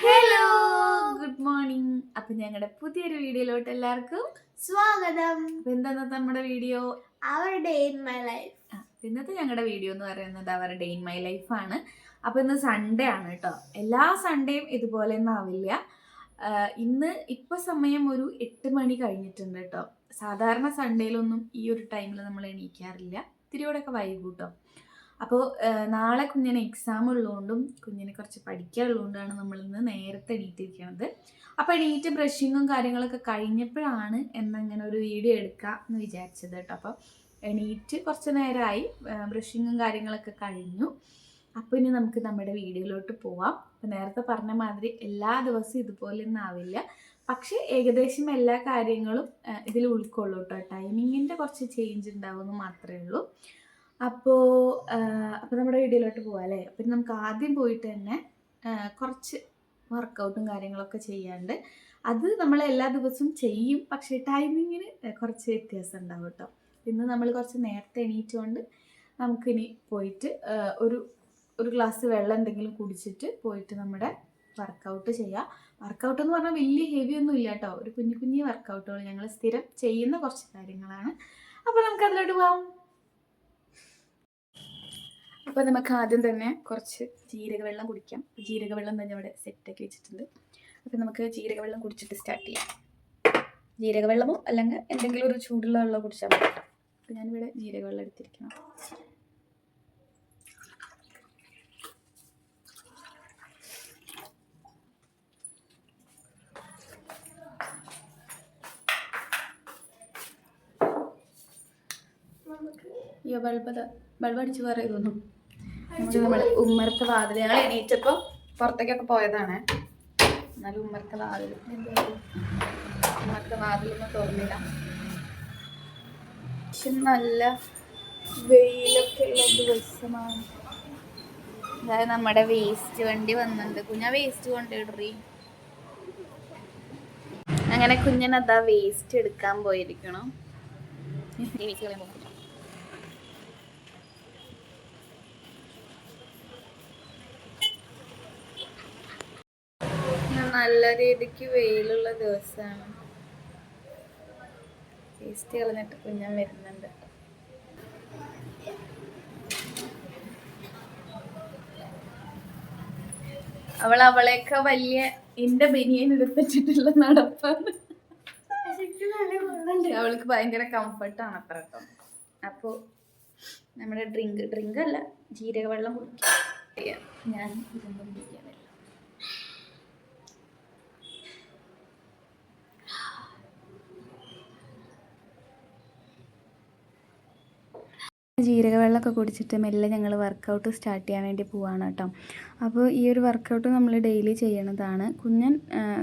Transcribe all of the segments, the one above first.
Hello, good morning. അപ്പൊ ഞങ്ങളുടെ പുതിയൊരു വീഡിയോയിലോട്ട് എല്ലാവർക്കും സ്വാഗതം. എന്താ നമ്മുടെ video? Our day in my life. ഇന്നത്തെ ഞങ്ങളുടെ വീഡിയോ എന്ന് പറയുന്നത് our day in my life ആണ്. അപ്പൊ ഇന്ന് സൺഡേ ആണ് കേട്ടോ. എല്ലാ സൺഡേയും ഇതുപോലെ ഒന്നും ആവില്ല. ഇന്ന് ഇപ്പൊ സമയം ഒരു 8 മണി കഴിഞ്ഞിട്ടുണ്ട് കേട്ടോ. സാധാരണ സൺഡേയിലൊന്നും ഈ ഒരു ടൈമിൽ നമ്മൾ എണീക്കാറില്ല. ഇത്തിരിയോടൊക്കെ വൈകും കേട്ടോ. അപ്പോൾ നാളെ കുഞ്ഞിന് എക്സാം ഉള്ളതുകൊണ്ടും കുഞ്ഞിനെ കുറച്ച് പഠിക്കാനുള്ളതുകൊണ്ടാണ് നമ്മളിന്ന് നേരത്തെ എണീറ്റിരിക്കുന്നത്. അപ്പോൾ എണീറ്റ് ബ്രഷിങ്ങും കാര്യങ്ങളൊക്കെ കഴിഞ്ഞപ്പോഴാണ് എന്നങ്ങനെ ഒരു വീഡിയോ എടുക്കാം എന്ന് വിചാരിച്ചത് കേട്ടോ. അപ്പോൾ എണീറ്റ് കുറച്ച് നേരമായി, ബ്രഷിങ്ങും കാര്യങ്ങളൊക്കെ കഴിഞ്ഞു. അപ്പോൾ ഇനി നമുക്ക് നമ്മുടെ വീഡിയോയിലോട്ട് പോവാം. അപ്പോൾ നേരത്തെ പറഞ്ഞ മാതിരി എല്ലാ ദിവസവും ഇതുപോലെയൊന്നും ആവില്ല, പക്ഷേ ഏകദേശം എല്ലാ കാര്യങ്ങളും ഇതിൽ ഉൾക്കൊള്ളൂ കേട്ടോ. ടൈമിങ്ങിൻ്റെ കുറച്ച് ചേഞ്ച് ഉണ്ടാവുമെന്ന് മാത്രമേ ഉള്ളൂ. അപ്പോൾ നമ്മുടെ വീഡിയോയിലോട്ട് പോവാം അല്ലേ. അപ്പം നമുക്ക് ആദ്യം പോയിട്ട് തന്നെ കുറച്ച് വർക്കൗട്ടും കാര്യങ്ങളൊക്കെ ചെയ്യാണ്ട്. അത് നമ്മൾ എല്ലാ ദിവസവും ചെയ്യും, പക്ഷേ ടൈമിങ്ങിന് കുറച്ച് വ്യത്യാസം ഉണ്ടാവും കേട്ടോ. ഇന്ന് നമ്മൾ കുറച്ച് നേരത്തെ എണീറ്റുകൊണ്ട് നമുക്കിനി പോയിട്ട് ഒരു ഗ്ലാസ് വെള്ളം എന്തെങ്കിലും കുടിച്ചിട്ട് പോയിട്ട് നമ്മുടെ വർക്കൗട്ട് ചെയ്യാം. വർക്കൗട്ട് എന്ന് പറഞ്ഞാൽ വലിയ ഹെവി ഒന്നും ഇല്ല കേട്ടോ. ഒരു കുഞ്ഞു കുഞ്ഞു വർക്കൗട്ടുകൾ ഞങ്ങൾ സ്ഥിരം ചെയ്യുന്ന കുറച്ച് കാര്യങ്ങളാണ്. അപ്പോൾ നമുക്ക് അതിലോട്ട് പോകാം. അപ്പോൾ നമുക്ക് ആദ്യം തന്നെ കുറച്ച് ജീരകവെള്ളം കുടിക്കാം. ജീരകവെള്ളം തന്നെ ഇവിടെ സെറ്റാക്കി വെച്ചിട്ടുണ്ട്. അപ്പോൾ നമുക്ക് ജീരകവെള്ളം കുടിച്ചിട്ട് സ്റ്റാർട്ട് ചെയ്യാം. ജീരകവെള്ളമോ അല്ലെങ്കിൽ എന്തെങ്കിലും ഒരു ചൂടുള്ള വെള്ളം കുടിച്ചാൽ മതി. അപ്പോൾ ഞാനിവിടെ ജീരകവെള്ളം എടുത്തിരിക്കണം. ഈ ബൾബ് അടിച്ച് വേറെ ഇതൊന്നും നമ്മൾ ഉമ്മറത്തെ വാതിൽ ഞങ്ങൾ എണീറ്റപ്പോൾ പുറത്തേക്കൊക്കെ പോയതാണ്. എന്നാലും ഉമ്മറത്തെ വാതിലൊന്നും തുറന്നില്ല. പക്ഷെ നല്ല വെയിലൊക്കെ ഉള്ള ദിവസമാണ്. അതായത് നമ്മുടെ വേസ്റ്റ് വണ്ടി വന്നിട്ടുണ്ട്. കുഞ്ഞാ വേസ്റ്റ് കൊണ്ടിടറി. അങ്ങനെ കുഞ്ഞനതാ വേസ്റ്റ് എടുക്കാൻ പോയിരിക്കണം. നല്ല രീതിക്ക് വെയിലുള്ള ദിവസമാണ്. വേസ്റ്റ് കളഞ്ഞിട്ട് കുഞ്ഞൻ വരുന്നുണ്ട്. അവളെയൊക്കെ വലിയ എന്റെ ബനിയൻ എടുത്തിട്ടുള്ള നടപ്പാണ്. അവൾക്ക് ഭയങ്കര കംഫർട്ടാണ് അത്ര കേട്ടോ. അപ്പോൾ നമ്മുടെ ഡ്രിങ്ക് അല്ല, ജീരകവെള്ളം കുടിക്കാം. ഞാൻ ഇതൊന്നും കുടിക്കാനില്ല. ജീരകവെള്ളമൊക്കെ കുടിച്ചിട്ട് മെല്ലെ ഞങ്ങൾ വർക്കൗട്ട് സ്റ്റാർട്ട് ചെയ്യാൻ വേണ്ടി പോവാണ് കേട്ടോ. അപ്പോൾ ഈ ഒരു വർക്കൗട്ട് നമ്മൾ ഡെയിലി ചെയ്യണതാണ്.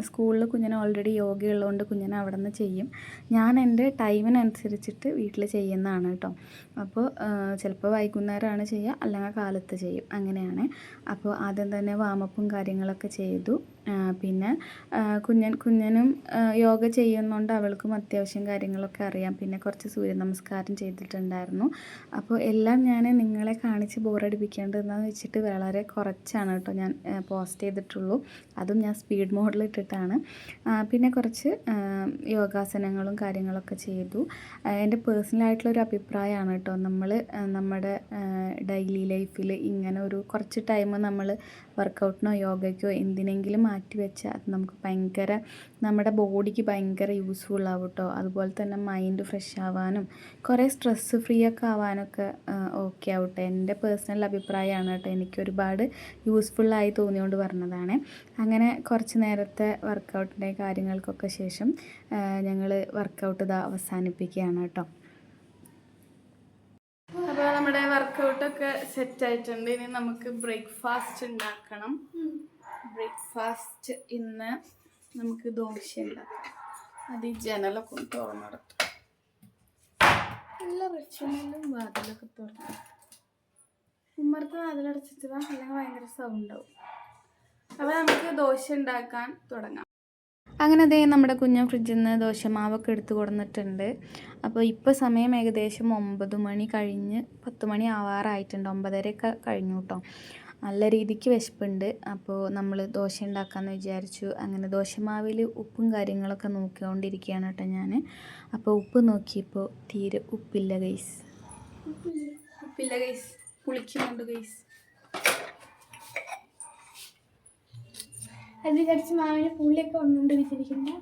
സ്കൂളിൽ കുഞ്ഞിന് ഓൾറെഡി യോഗ ഉള്ളതുകൊണ്ട് കുഞ്ഞിനെ അവിടെ നിന്ന് ചെയ്യും. ഞാൻ എൻ്റെ ടൈമിനനുസരിച്ചിട്ട് വീട്ടിൽ ചെയ്യുന്നതാണ് കേട്ടോ. അപ്പോൾ ചിലപ്പോൾ വൈകുന്നേരമാണ് ചെയ്യുക, അല്ലെങ്കിൽ കാലത്ത് ചെയ്യും, അങ്ങനെയാണ്. അപ്പോൾ ആദ്യം തന്നെ വാമപ്പും കാര്യങ്ങളൊക്കെ ചെയ്തു. പിന്നെ കുഞ്ഞനും യോഗ ചെയ്യുന്നതുകൊണ്ട് അവൾക്കും അത്യാവശ്യം കാര്യങ്ങളൊക്കെ അറിയാം. പിന്നെ കുറച്ച് സൂര്യ നമസ്കാരം ചെയ്തിട്ടുണ്ടായിരുന്നു. അപ്പോൾ എല്ലാം ഞാൻ നിങ്ങളെ കാണിച്ച് ബോറടിപ്പിക്കേണ്ടതെന്ന് വെച്ചിട്ട് വളരെ കുറച്ചാണ് കേട്ടോ ഞാൻ പോസ്റ്റ് ചെയ്തിട്ടുള്ളൂ. അതും ഞാൻ സ്പീഡ് മോഡിൽ ഇട്ടിട്ടാണ്. പിന്നെ കുറച്ച് യോഗാസനങ്ങളും കാര്യങ്ങളൊക്കെ ചെയ്തു. എൻ്റെ പേഴ്സണലായിട്ടുള്ളൊരു അഭിപ്രായമാണ് കേട്ടോ. നമ്മുടെ ഡെയിലി ലൈഫിൽ ഇങ്ങനെ കുറച്ച് ടൈം നമ്മൾ വർക്കൗട്ടിനോ യോഗയ്ക്കോ എന്തിനെങ്കിലും മാറ്റി വെച്ചാൽ അത് നമുക്ക് നമ്മുടെ ബോഡിക്ക് ഭയങ്കര യൂസ്ഫുൾ ആവും കേട്ടോ. അതുപോലെ തന്നെ മൈൻഡ് ഫ്രഷ് ആവാനും കുറേ സ്ട്രെസ്സ് ഫ്രീ ഒക്കെ ആവാനൊക്കെ ഓക്കെ ആവട്ടെ. എൻ്റെ പേഴ്സണൽ അഭിപ്രായമാണ് കേട്ടോ. എനിക്ക് ഒരുപാട് യൂസ്ഫുള്ളായി തോന്നിയോണ്ട് പറഞ്ഞതാണ്. അങ്ങനെ കുറച്ച് നേരത്തെ വർക്കൗട്ടിൻ്റെ കാര്യങ്ങൾക്കൊക്കെ ശേഷം ഞങ്ങൾ വർക്കൗട്ട് അവസാനിപ്പിക്കുകയാണ് കേട്ടോ. അപ്പോൾ നമ്മുടെ വർക്കൗട്ടൊക്കെ സെറ്റായിട്ടുണ്ട്. ഇനി നമുക്ക് ബ്രേക്ക്ഫാസ്റ്റ് ഉണ്ടാക്കണം. ബ്രേക്ക്ഫാസ്റ്റ് ഇന്ന് നമുക്ക് ദോശ ഉണ്ടാക്കാം. അത് ഈ ജനലൊക്കെ ഒന്ന് തുറന്നിടത്തും. എല്ലാ റെസ്റ്റോറൻറ്റിലും വാതിലൊക്കെ തുറന്നു. ഉമ്മറത്ത് വാതിലടച്ചിട്ട് അല്ലെങ്കിൽ ഭയങ്കര സൗണ്ടാവും. അപ്പോൾ നമുക്ക് ദോശ ഉണ്ടാക്കാൻ തുടങ്ങാം. അങ്ങനെ അതേ നമ്മുടെ കുഞ്ഞൻ ഫ്രിഡ്ജിൽ നിന്ന് ദോശമാവൊക്കെ എടുത്ത് കൊടുത്തിട്ടുണ്ട്. അപ്പോൾ ഇപ്പോൾ സമയം ഏകദേശം 9 മണി കഴിഞ്ഞ് 10 മണി ആവാറായിട്ടുണ്ട്. 9:30 കഴിഞ്ഞു കേട്ടോ. നല്ല രീതിക്ക് വിശപ്പുണ്ട്. അപ്പോൾ നമ്മൾ ദോശ ഉണ്ടാക്കാമെന്ന് വിചാരിച്ചു. അങ്ങനെ ദോശമാവിൽ ഉപ്പും കാര്യങ്ങളൊക്കെ നോക്കിക്കൊണ്ടിരിക്കുകയാണ് കേട്ടോ ഞാൻ. അപ്പോൾ ഉപ്പ് നോക്കിയപ്പോൾ തീരെ ഉപ്പില്ല ഗൈസ്. ഉപ്പില്ല ഗൈസ്, പുളിക്കുന്നുണ്ട് ഗൈസ്. അത് വിചാരിച്ച് മാവിന് പുള്ളിയൊക്കെ വന്നുകൊണ്ട് വിചാരിക്കുന്നു.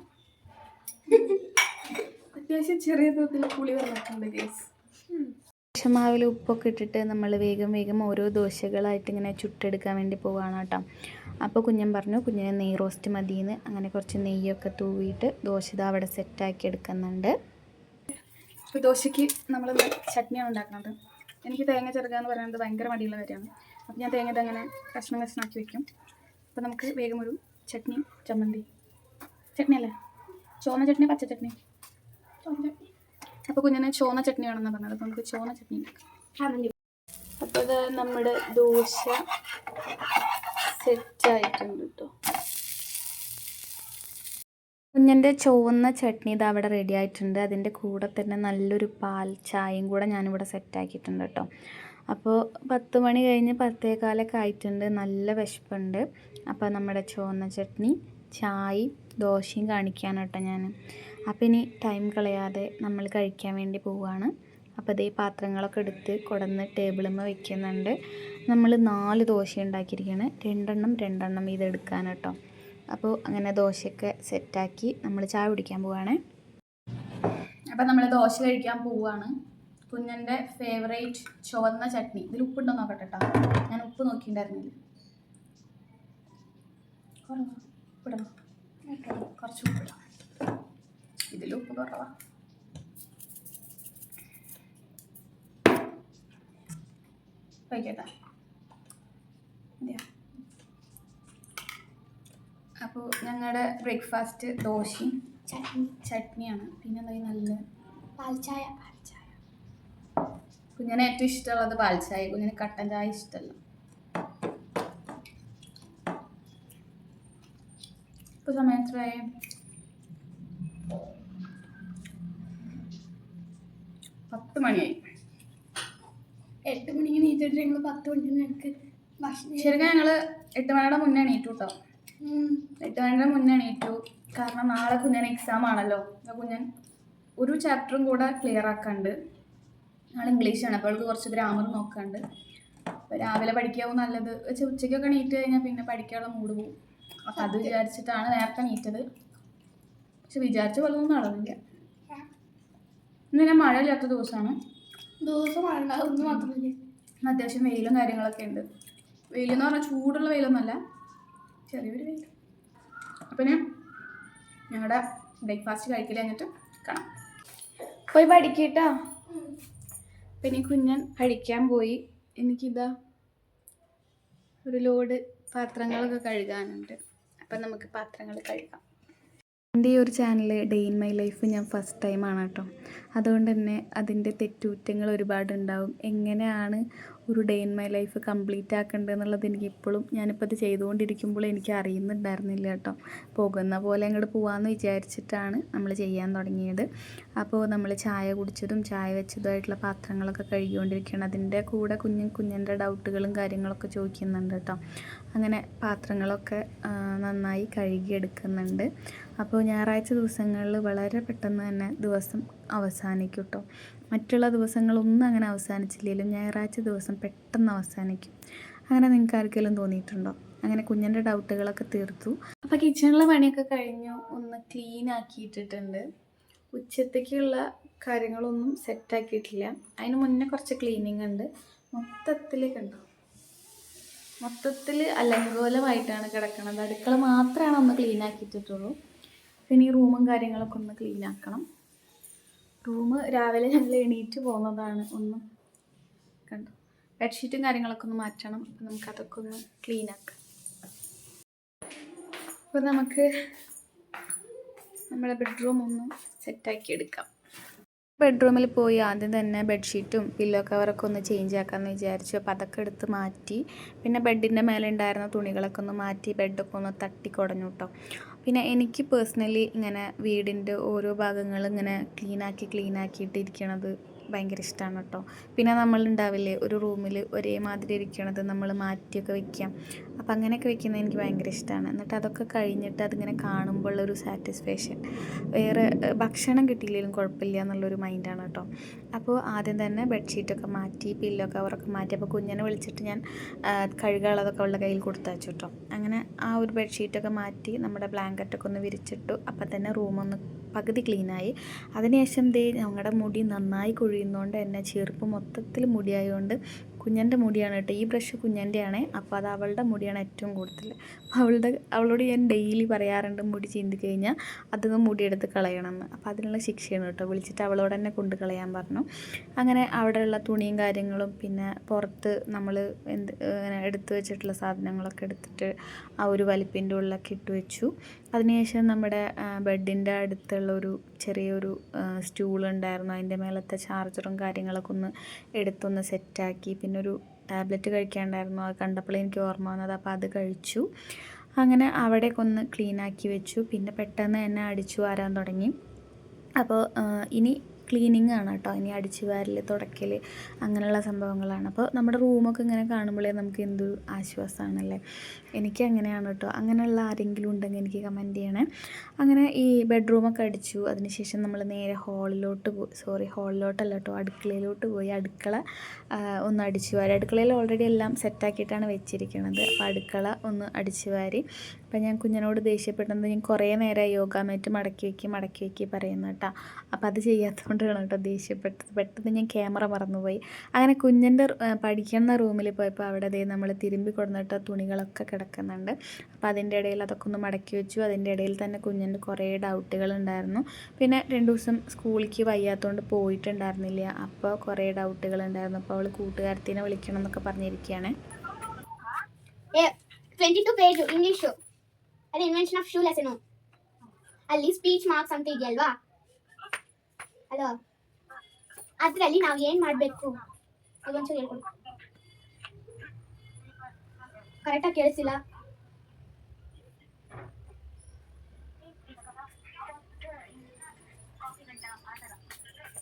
അത്യാവശ്യം ചെറിയ തോതിൽ പുളി വന്നിട്ടുണ്ട് ഗൈസ്. ദോശമാവിൽ ഉപ്പൊക്കെ ഇട്ടിട്ട് നമ്മൾ വേഗം ഓരോ ദോശകളായിട്ട് ഇങ്ങനെ ചുട്ടെടുക്കാൻ വേണ്ടി പോവുകയാണ് കേട്ടോ. അപ്പോൾ കുഞ്ഞൻ പറഞ്ഞു കുഞ്ഞിന് നെയ് റോസ്റ്റ് മതിയെന്ന്. അങ്ങനെ കുറച്ച് നെയ്യൊക്കെ തൂവിയിട്ട് ദോശ ഇതാ അവിടെ സെറ്റാക്കി എടുക്കുന്നുണ്ട്. ഇപ്പോൾ ദോശയ്ക്ക് നമ്മൾ ചട്നിയാണ് ഉണ്ടാക്കുന്നത്. എനിക്ക് തേങ്ങ ചെറുക്കുക എന്ന് പറയുന്നത് ഭയങ്കര മടിയുള്ള കാര്യമാണ്. അപ്പോൾ ഞാൻ തേങ്ങ ഇതങ്ങനെ കഷ്ണമാക്കി വെക്കും. അപ്പോൾ നമുക്ക് വേഗം ഒരു ചട്നി ചമ്മന്തി ചട്നി അല്ലേ, ചുവന്ന ചട്നി പച്ച ചട്നി. അപ്പോൾ കുഞ്ഞിന് ചുവന്ന ചട്നി വേണമെന്നാണ് പറഞ്ഞത്. അപ്പോൾ നമുക്ക് ചുവന്ന ചട്നി ഉണ്ടാക്കാം. അപ്പോൾ അത് നമ്മുടെ ദോശ സെറ്റായിട്ടുണ്ട് കേട്ടോ. കുഞ്ഞിൻ്റെ ചുവന്ന ചട്നി ഇത് അവിടെ റെഡി ആയിട്ടുണ്ട്. അതിൻ്റെ കൂടെ തന്നെ നല്ലൊരു പാൽ ചായയും കൂടെ ഞാനിവിടെ സെറ്റാക്കിയിട്ടുണ്ട് കേട്ടോ. അപ്പോൾ 10 മണി കഴിഞ്ഞ് 10:15 ആയിട്ടുണ്ട്. നല്ല വിശപ്പുണ്ട്. അപ്പോൾ നമ്മുടെ ചുവന്ന ചട്നി ചായയും ദോശയും കാണിക്കാണ് കേട്ടോ ഞാൻ. അപ്പോൾ ഇനി ടൈം കളയാതെ നമ്മൾ കഴിക്കാൻ വേണ്ടി പോവുകയാണ്. അപ്പോൾ അതേ പാത്രങ്ങളൊക്കെ എടുത്ത് കൊടന്ന് ടേബിളുമ്മ വെക്കുന്നുണ്ട്. നമ്മൾ 4 ദോശ ഉണ്ടാക്കിയിരിക്കുകയാണ്. രണ്ടെണ്ണം ഇത് എടുക്കാൻ കേട്ടോ. അപ്പോൾ അങ്ങനെ ദോശയൊക്കെ സെറ്റാക്കി നമ്മൾ ചായ കുടിക്കാൻ പോവുകയാണ്. അപ്പോൾ നമ്മൾ ദോശ കഴിക്കാൻ പോവുകയാണ്. കുഞ്ഞൻ്റെ ഫേവറേറ്റ് ചുവന്ന ചട്നി. ഇതിൽ ഉപ്പുണ്ടോ നോക്കട്ടെ കേട്ടോ. ഞാൻ ഉപ്പ് നോക്കിയിട്ടുണ്ടായിരുന്നില്ല. ഉപ്പിടണം, കുറച്ച് ഉപ്പിടാം. ഇതിൽ ഉപ്പ് കുറവാണ്. കഴിക്കട്ടെ. അപ്പോൾ ഞങ്ങളുടെ ബ്രേക്ക്ഫാസ്റ്റ് ദോശയും ചട്നിയാണ്. പിന്നെ എന്താ നല്ല പാൽച്ചായ. കുഞ്ഞിന് ഏറ്റവും ഇഷ്ടമുള്ളത് പാൽച്ചായ. കുഞ്ഞിന് കട്ടൻ ചായ ഇഷ്ടമല്ല. ഇപ്പോൾ സമയം എത്രയായി? 10 മണിയായി. 8 മണിക്ക് നീറ്റിട്ട് ഞങ്ങൾ 10 മണിക്ക് ഞങ്ങൾക്ക് ഭക്ഷണം. ശരിക്കും ഞങ്ങൾ 8 മണിയുടെ മുന്നേ എണീറ്റു കേട്ടോ. 8 മണിയുടെ മുന്നേ എണീറ്റു. കാരണം നാളെ കുഞ്ഞിന് എക്സാം ആണല്ലോ. കുഞ്ഞൻ ഒരു ചാപ്റ്ററും കൂടെ ക്ലിയർ ആക്കാണ്ട്. നാളെ ഇംഗ്ലീഷാണ്. അപ്പോൾ അവൾക്ക് കുറച്ച് ഗ്രാമർ നോക്കാണ്ട്. അപ്പോൾ രാവിലെ പഠിക്കാവും നല്ലത്. ഉച്ചയ്ക്കൊക്കെ എണീറ്റ് കഴിഞ്ഞാൽ പിന്നെ പഠിക്കാനുള്ള മൂഡ് പോകും. അപ്പോൾ അത് വിചാരിച്ചിട്ടാണ് നേരത്തെ എണീറ്റത്. പക്ഷെ വിചാരിച്ച പോലെ ഒന്നും നടന്നില്ല. ഇന്ന് ഞാൻ മഴയില്ലാത്ത ദിവസമാണ്. ഒന്നും മാത്രമല്ല, അത്യാവശ്യം വെയിലും കാര്യങ്ങളൊക്കെ ഉണ്ട്. വെയിലെന്ന് പറഞ്ഞാൽ ചൂടുള്ള വെയിലൊന്നുമല്ല, ചെറിയൊരു വെയിൽ. അപ്പം ഞാൻ ഞങ്ങളുടെ ബ്രേക്ക്ഫാസ്റ്റ് കഴിക്കൽ കഴിഞ്ഞിട്ട് കാണാം. പോയി പഠിക്കട്ടോ. പിന്നെ കുഞ്ഞൻ പഠിക്കാൻ പോയി. എനിക്കിതാ ഒരു ലോഡ് പാത്രങ്ങളൊക്കെ കഴുകാനുണ്ട്. അപ്പം നമുക്ക് പാത്രങ്ങൾ കഴുകാം. എൻ്റെ ഈ ഒരു channel day in my life ഞാൻ ഫസ്റ്റ് ടൈമാണ് കേട്ടോ. അതുകൊണ്ട് തന്നെ അതിൻ്റെ തെറ്റുകുറ്റങ്ങൾ ഒരുപാടുണ്ടാവും. എങ്ങനെയാണ് ഒരു day in my life complete ആക്കേണ്ടത് എന്നുള്ളത് ഞാനിപ്പോൾ അത് ചെയ്തുകൊണ്ടിരിക്കുമ്പോൾ എനിക്ക് അറിയുന്നുണ്ടായിരുന്നില്ല കേട്ടോ. പോകുന്ന പോലെ അങ്ങോട്ട് പോകാമെന്ന് വിചാരിച്ചിട്ടാണ് നമ്മൾ ചെയ്യാൻ തുടങ്ങിയത്. അപ്പോൾ നമ്മൾ ചായ കുടിച്ചതും ചായ വെച്ചതുമായിട്ടുള്ള പാത്രങ്ങളൊക്കെ കഴുകിക്കൊണ്ടിരിക്കുകയാണ്. അതിൻ്റെ കൂടെ കുഞ്ഞിൻ്റെ ഡൗട്ടുകളും കാര്യങ്ങളൊക്കെ ചോദിക്കുന്നുണ്ട് കേട്ടോ. അങ്ങനെ പാത്രങ്ങളൊക്കെ നന്നായി കഴുകിയെടുക്കുന്നുണ്ട്. അപ്പോൾ ഞായറാഴ്ച ദിവസങ്ങളിൽ വളരെ പെട്ടെന്ന് തന്നെ ദിവസം അവസാനിക്കും കേട്ടോ. മറ്റുള്ള ദിവസങ്ങളൊന്നും അങ്ങനെ അവസാനിച്ചില്ലെങ്കിലും ഞായറാഴ്ച ദിവസം പെട്ടെന്ന് അവസാനിക്കും. അങ്ങനെ നിങ്ങൾക്ക് ആർക്കെങ്കിലും തോന്നിയിട്ടുണ്ടോ? അങ്ങനെ കുഞ്ഞിൻ്റെ ഡൗട്ടുകളൊക്കെ തീർത്തു. അപ്പോൾ കിച്ചണിലെ പണിയൊക്കെ കഴിഞ്ഞു. ഒന്ന് ക്ലീൻ ആക്കിയിട്ടിട്ടുണ്ട്. ഉച്ചത്തേക്കുള്ള കാര്യങ്ങളൊന്നും സെറ്റാക്കിയിട്ടില്ല. അതിന് മുന്നേ കുറച്ച് ക്ലീനിങ് ഉണ്ട്. മൊത്തത്തിൽ അലങ്കോലമായിട്ടാണ് കിടക്കുന്നത്. അടുക്കള മാത്രമാണ് ഒന്ന് ക്ലീൻ ആക്കിയിട്ടിട്ടുള്ളൂ. പിന്നെ ഈ റൂമും കാര്യങ്ങളൊക്കെ ഒന്ന് ക്ലീൻ ആക്കണം. റൂം രാവിലെ ഞങ്ങൾ എണീറ്റ് പോകുന്നതാണ്. ഒന്നും കണ്ടു. ബെഡ്ഷീറ്റും കാര്യങ്ങളൊക്കെ ഒന്ന് മാറ്റണം. അപ്പം നമുക്കതൊക്കെ ഒന്ന് ക്ലീൻ ആക്കാം. അപ്പോൾ നമുക്ക് നമ്മുടെ ബെഡ്റൂം ഒന്ന് സെറ്റാക്കി എടുക്കാം. ബെഡ്റൂമിൽ പോയി ആദ്യം തന്നെ ബെഡ്ഷീറ്റും പില്ലോ കവറൊക്കെ ഒന്ന് ചേഞ്ച് ആക്കാമെന്ന് വിചാരിച്ചു. അപ്പോൾ അതൊക്കെ എടുത്ത് മാറ്റി. പിന്നെ ബെഡിൻ്റെ മേലെ ഉണ്ടായിരുന്ന തുണികളൊക്കെ ഒന്ന് മാറ്റി. ബെഡൊക്കെ ഒന്ന് തട്ടിക്കുടഞ്ഞു കേട്ടോ. പിന്നെ എനിക്ക് പേഴ്സണലി ഇങ്ങനെ വീടിൻ്റെ ഓരോ ഭാഗങ്ങളും ഇങ്ങനെ ക്ലീനാക്കിയിട്ടിരിക്കണത് ഭയങ്കര ഇഷ്ടമാണ് കേട്ടോ. പിന്നെ നമ്മളുണ്ടാവില്ലേ ഒരു റൂമിൽ ഒരേമാതിരി ഇരിക്കണത് നമ്മൾ മാറ്റിയൊക്കെ വെക്കാം. അപ്പം അങ്ങനെയൊക്കെ വെക്കുന്നത് എനിക്ക് ഭയങ്കര ഇഷ്ടമാണ്. എന്നിട്ട് അതൊക്കെ കഴിഞ്ഞിട്ട് അതിങ്ങനെ കാണുമ്പോഴുള്ളൊരു സാറ്റിസ്ഫാക്ഷൻ വേറെ ഭക്ഷണം കിട്ടിയില്ലെങ്കിലും കുഴപ്പമില്ല എന്നുള്ളൊരു മൈൻഡാണ് കേട്ടോ. അപ്പോൾ ആദ്യം തന്നെ ബെഡ്ഷീറ്റൊക്കെ മാറ്റി പില്ലോ കവറൊക്കെ മാറ്റി. അപ്പോൾ കുഞ്ഞിനെ വിളിച്ചിട്ട് ഞാൻ കഴുകാനുള്ളതൊക്കെ അവളുടെ കയ്യിൽ കൊടുത്തയച്ചു കേട്ടോ. അങ്ങനെ ആ ഒരു ബെഡ്ഷീറ്റൊക്കെ മാറ്റി നമ്മുടെ ബ്ലാങ്കറ്റൊക്കെ ഒന്ന് വിരിച്ചിട്ടു. അപ്പം തന്നെ റൂമൊന്ന് പകുതി ക്ലീനായി. അതിനുശേഷം ഞങ്ങളുടെ മുടി നന്നായി കൊഴിയുന്നതുകൊണ്ട് തന്നെ ചെറുപ്പ് മൊത്തത്തിൽ മുടിയായതുകൊണ്ട് കുഞ്ഞൻ്റെ മുടിയാണ് കേട്ടോ. ഈ ബ്രഷ് കുഞ്ഞൻ്റെയാണ്. അപ്പോൾ അത് അവളുടെ മുടിയാണ് ഏറ്റവും കൂടുതൽ. അവളോട് ഞാൻ ഡെയിലി പറയാറുണ്ട് മുടി ചീന്തി കഴിഞ്ഞാൽ അതൊന്ന് മുടിയെടുത്ത് കളയണമെന്ന്. അപ്പോൾ അതിനുള്ള ശിക്ഷയാണ് കേട്ടോ. വിളിച്ചിട്ട് അവളോട് തന്നെ കൊണ്ട് കളയാൻ പറഞ്ഞു. അങ്ങനെ അവിടെയുള്ള തുണിയും കാര്യങ്ങളും പിന്നെ പുറത്ത് നമ്മൾ ഇങ്ങനെ എടുത്തു വെച്ചിട്ടുള്ള സാധനങ്ങളൊക്കെ എടുത്തിട്ട് ആ ഒരു വലിപ്പിൻ്റെ ഉള്ളിലൊക്കെ ഇട്ട് വെച്ചു. അതിനുശേഷം നമ്മുടെ ബെഡിൻ്റെ അടുത്തുള്ളൊരു ചെറിയൊരു സ്റ്റൂളുണ്ടായിരുന്നു. അതിൻ്റെ മേലത്തെ ചാർജറും കാര്യങ്ങളൊക്കെ ഒന്ന് എടുത്തൊന്ന് സെറ്റാക്കി. പിന്നെ ഒരു ടാബ്ലറ്റ് കഴിക്കാനുണ്ടായിരുന്നു. അത് കണ്ടപ്പോൾ എനിക്ക് ഓർമ്മ വന്നത്. അപ്പോൾ അത് കഴിച്ചു. അങ്ങനെ അവിടേക്ക് ഒന്ന് ക്ലീനാക്കി വെച്ചു. പിന്നെ പെട്ടെന്ന് തന്നെ അടിച്ചു വാരാൻ തുടങ്ങി. അപ്പോൾ ഇനി ക്ലീനിങ് ആണ് കേട്ടോ. ഇനി അടിച്ചു വാരൽ തുടയ്ക്കൽ അങ്ങനെയുള്ള സംഭവങ്ങളാണ്. അപ്പോൾ നമ്മുടെ റൂമൊക്കെ ഇങ്ങനെ കാണുമ്പോഴേ നമുക്ക് എന്തൊരു ആശ്വാസമാണല്ലേ. എനിക്ക് അങ്ങനെയാണ് കേട്ടോ. അങ്ങനെയുള്ള ആരെങ്കിലും ഉണ്ടെങ്കിൽ എനിക്ക് കമൻറ്റ് ചെയ്യണേ. അങ്ങനെ ഈ ബെഡ്റൂമൊക്കെ അടിച്ചു. അതിനുശേഷം നമ്മൾ നേരെ ഹോളിലോട്ടല്ല കേട്ടോ, അടുക്കളയിലോട്ട് പോയി. അടുക്കള ഒന്ന് അടിച്ചു വാരി. അടുക്കളയിൽ ഓൾറെഡി എല്ലാം സെറ്റാക്കിയിട്ടാണ് വെച്ചിരിക്കുന്നത്. അപ്പോൾ അടുക്കള ഒന്ന് അടിച്ചു വാരി. അപ്പം ഞാൻ കുഞ്ഞിനോട് ദേഷ്യപ്പെടുന്നത് ഞാൻ കുറേ നേരം യോഗ മാറ്റ് മടക്കി വയ്ക്കി പറയുന്നു കേട്ടോ. അപ്പോൾ അത് ചെയ്യാത്തതുകൊണ്ടാണ് കേട്ടോ ദേഷ്യപ്പെട്ടത്. പെട്ടെന്ന് ഞാൻ ക്യാമറ മറന്നുപോയി. അങ്ങനെ കുഞ്ഞിൻ്റെ പഠിക്കുന്ന റൂമിൽ പോയപ്പോൾ അവിടെ നമ്മൾ തിരുമ്പി കൊടുന്നിട്ട തുണികളൊക്കെ കിടക്കുന്നുണ്ട്. അപ്പോൾ അതിൻ്റെ ഇടയിൽ അതൊക്കെ ഒന്ന് മടക്കി വെച്ചു. അതിൻ്റെ ഇടയിൽ തന്നെ കുഞ്ഞിൻ്റെ കുറേ ഡൗട്ടുകളുണ്ടായിരുന്നു. പിന്നെ 2 ദിവസം സ്കൂളിലേക്ക് വയ്യാത്തതുകൊണ്ട് പോയിട്ടുണ്ടായിരുന്നില്ല. അപ്പോൾ കുറേ ഡൗട്ടുകളുണ്ടായിരുന്നു. അപ്പോൾ അവൾ കൂട്ടുകാരത്തിനെ വിളിക്കണം എന്നൊക്കെ പറഞ്ഞിരിക്കുകയാണ്. 22 page English. ಅದೇ ಇನ್ವೆನ್ಷನ್ ಆಫ್ ಶೂ ಲೆಸನ್ ಅಲ್ಲಿ ಸ್ಪೀಚ್ ಮಾರ್ಕ್ಸ್ ಅಂತ ಇದೆಯಲ್ವಾ, ಅಲೋ ಅದರಲ್ಲಿ ನಾವು ಏನು ಮಾಡಬೇಕು ಅದೊಂಚೂರು ಹೇಳ್ಕೊಡಿ. ಕರೆಕ್ಟಾಗಿ ಕೇಳಿಸಿಲ್ಲ.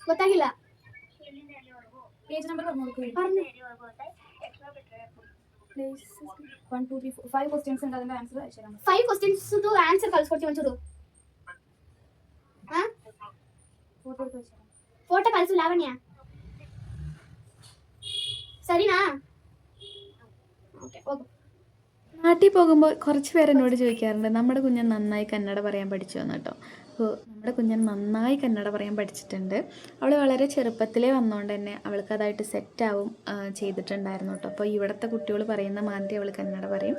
ಗೊತ್ತಾಗಿಲ್ಲ. ಪೇಜ್ ನಂಬರ್ 1 2 3 4 5 ಕ್ವೆಶ್ಚನ್ಸ್ ഉണ്ട്. അതിന്റെ ആൻസർ അയച്ചുതരാം. 5 ಕ್ವೆಶ್ಚನ್ಸ್ ಆನ್ಸರ್ ಕಳಿಸ್ಕೊಡ್ತೀವಿ ಒಂಚೂರು. ಫೋಟೋ ಕಳಿಸು ಲಾವಣ್ಯ, ಸರಿನಾ? ಓಕೆ ಹೋಗು. നാട്ടിൽ പോകുമ്പോൾ കുറച്ച് പേര് എന്നോട് ചോദിക്കാറുണ്ട് നമ്മുടെ കുഞ്ഞൻ നന്നായി കന്നഡ പറയാൻ പഠിച്ചു എന്ന് കേട്ടോ. അപ്പോൾ നമ്മുടെ കുഞ്ഞൻ നന്നായി കന്നഡ പറയാൻ പഠിച്ചിട്ടുണ്ട്. അവൾ വളരെ ചെറുപ്പത്തിലേ വന്നുകൊണ്ട് തന്നെ അവൾക്ക് അതായിട്ട് സെറ്റാവും ചെയ്തിട്ടുണ്ടായിരുന്നു കേട്ടോ. അപ്പോൾ ഇവിടുത്തെ കുട്ടികൾ പറയുന്ന മാതിരി അവൾ കന്നഡ പറയും.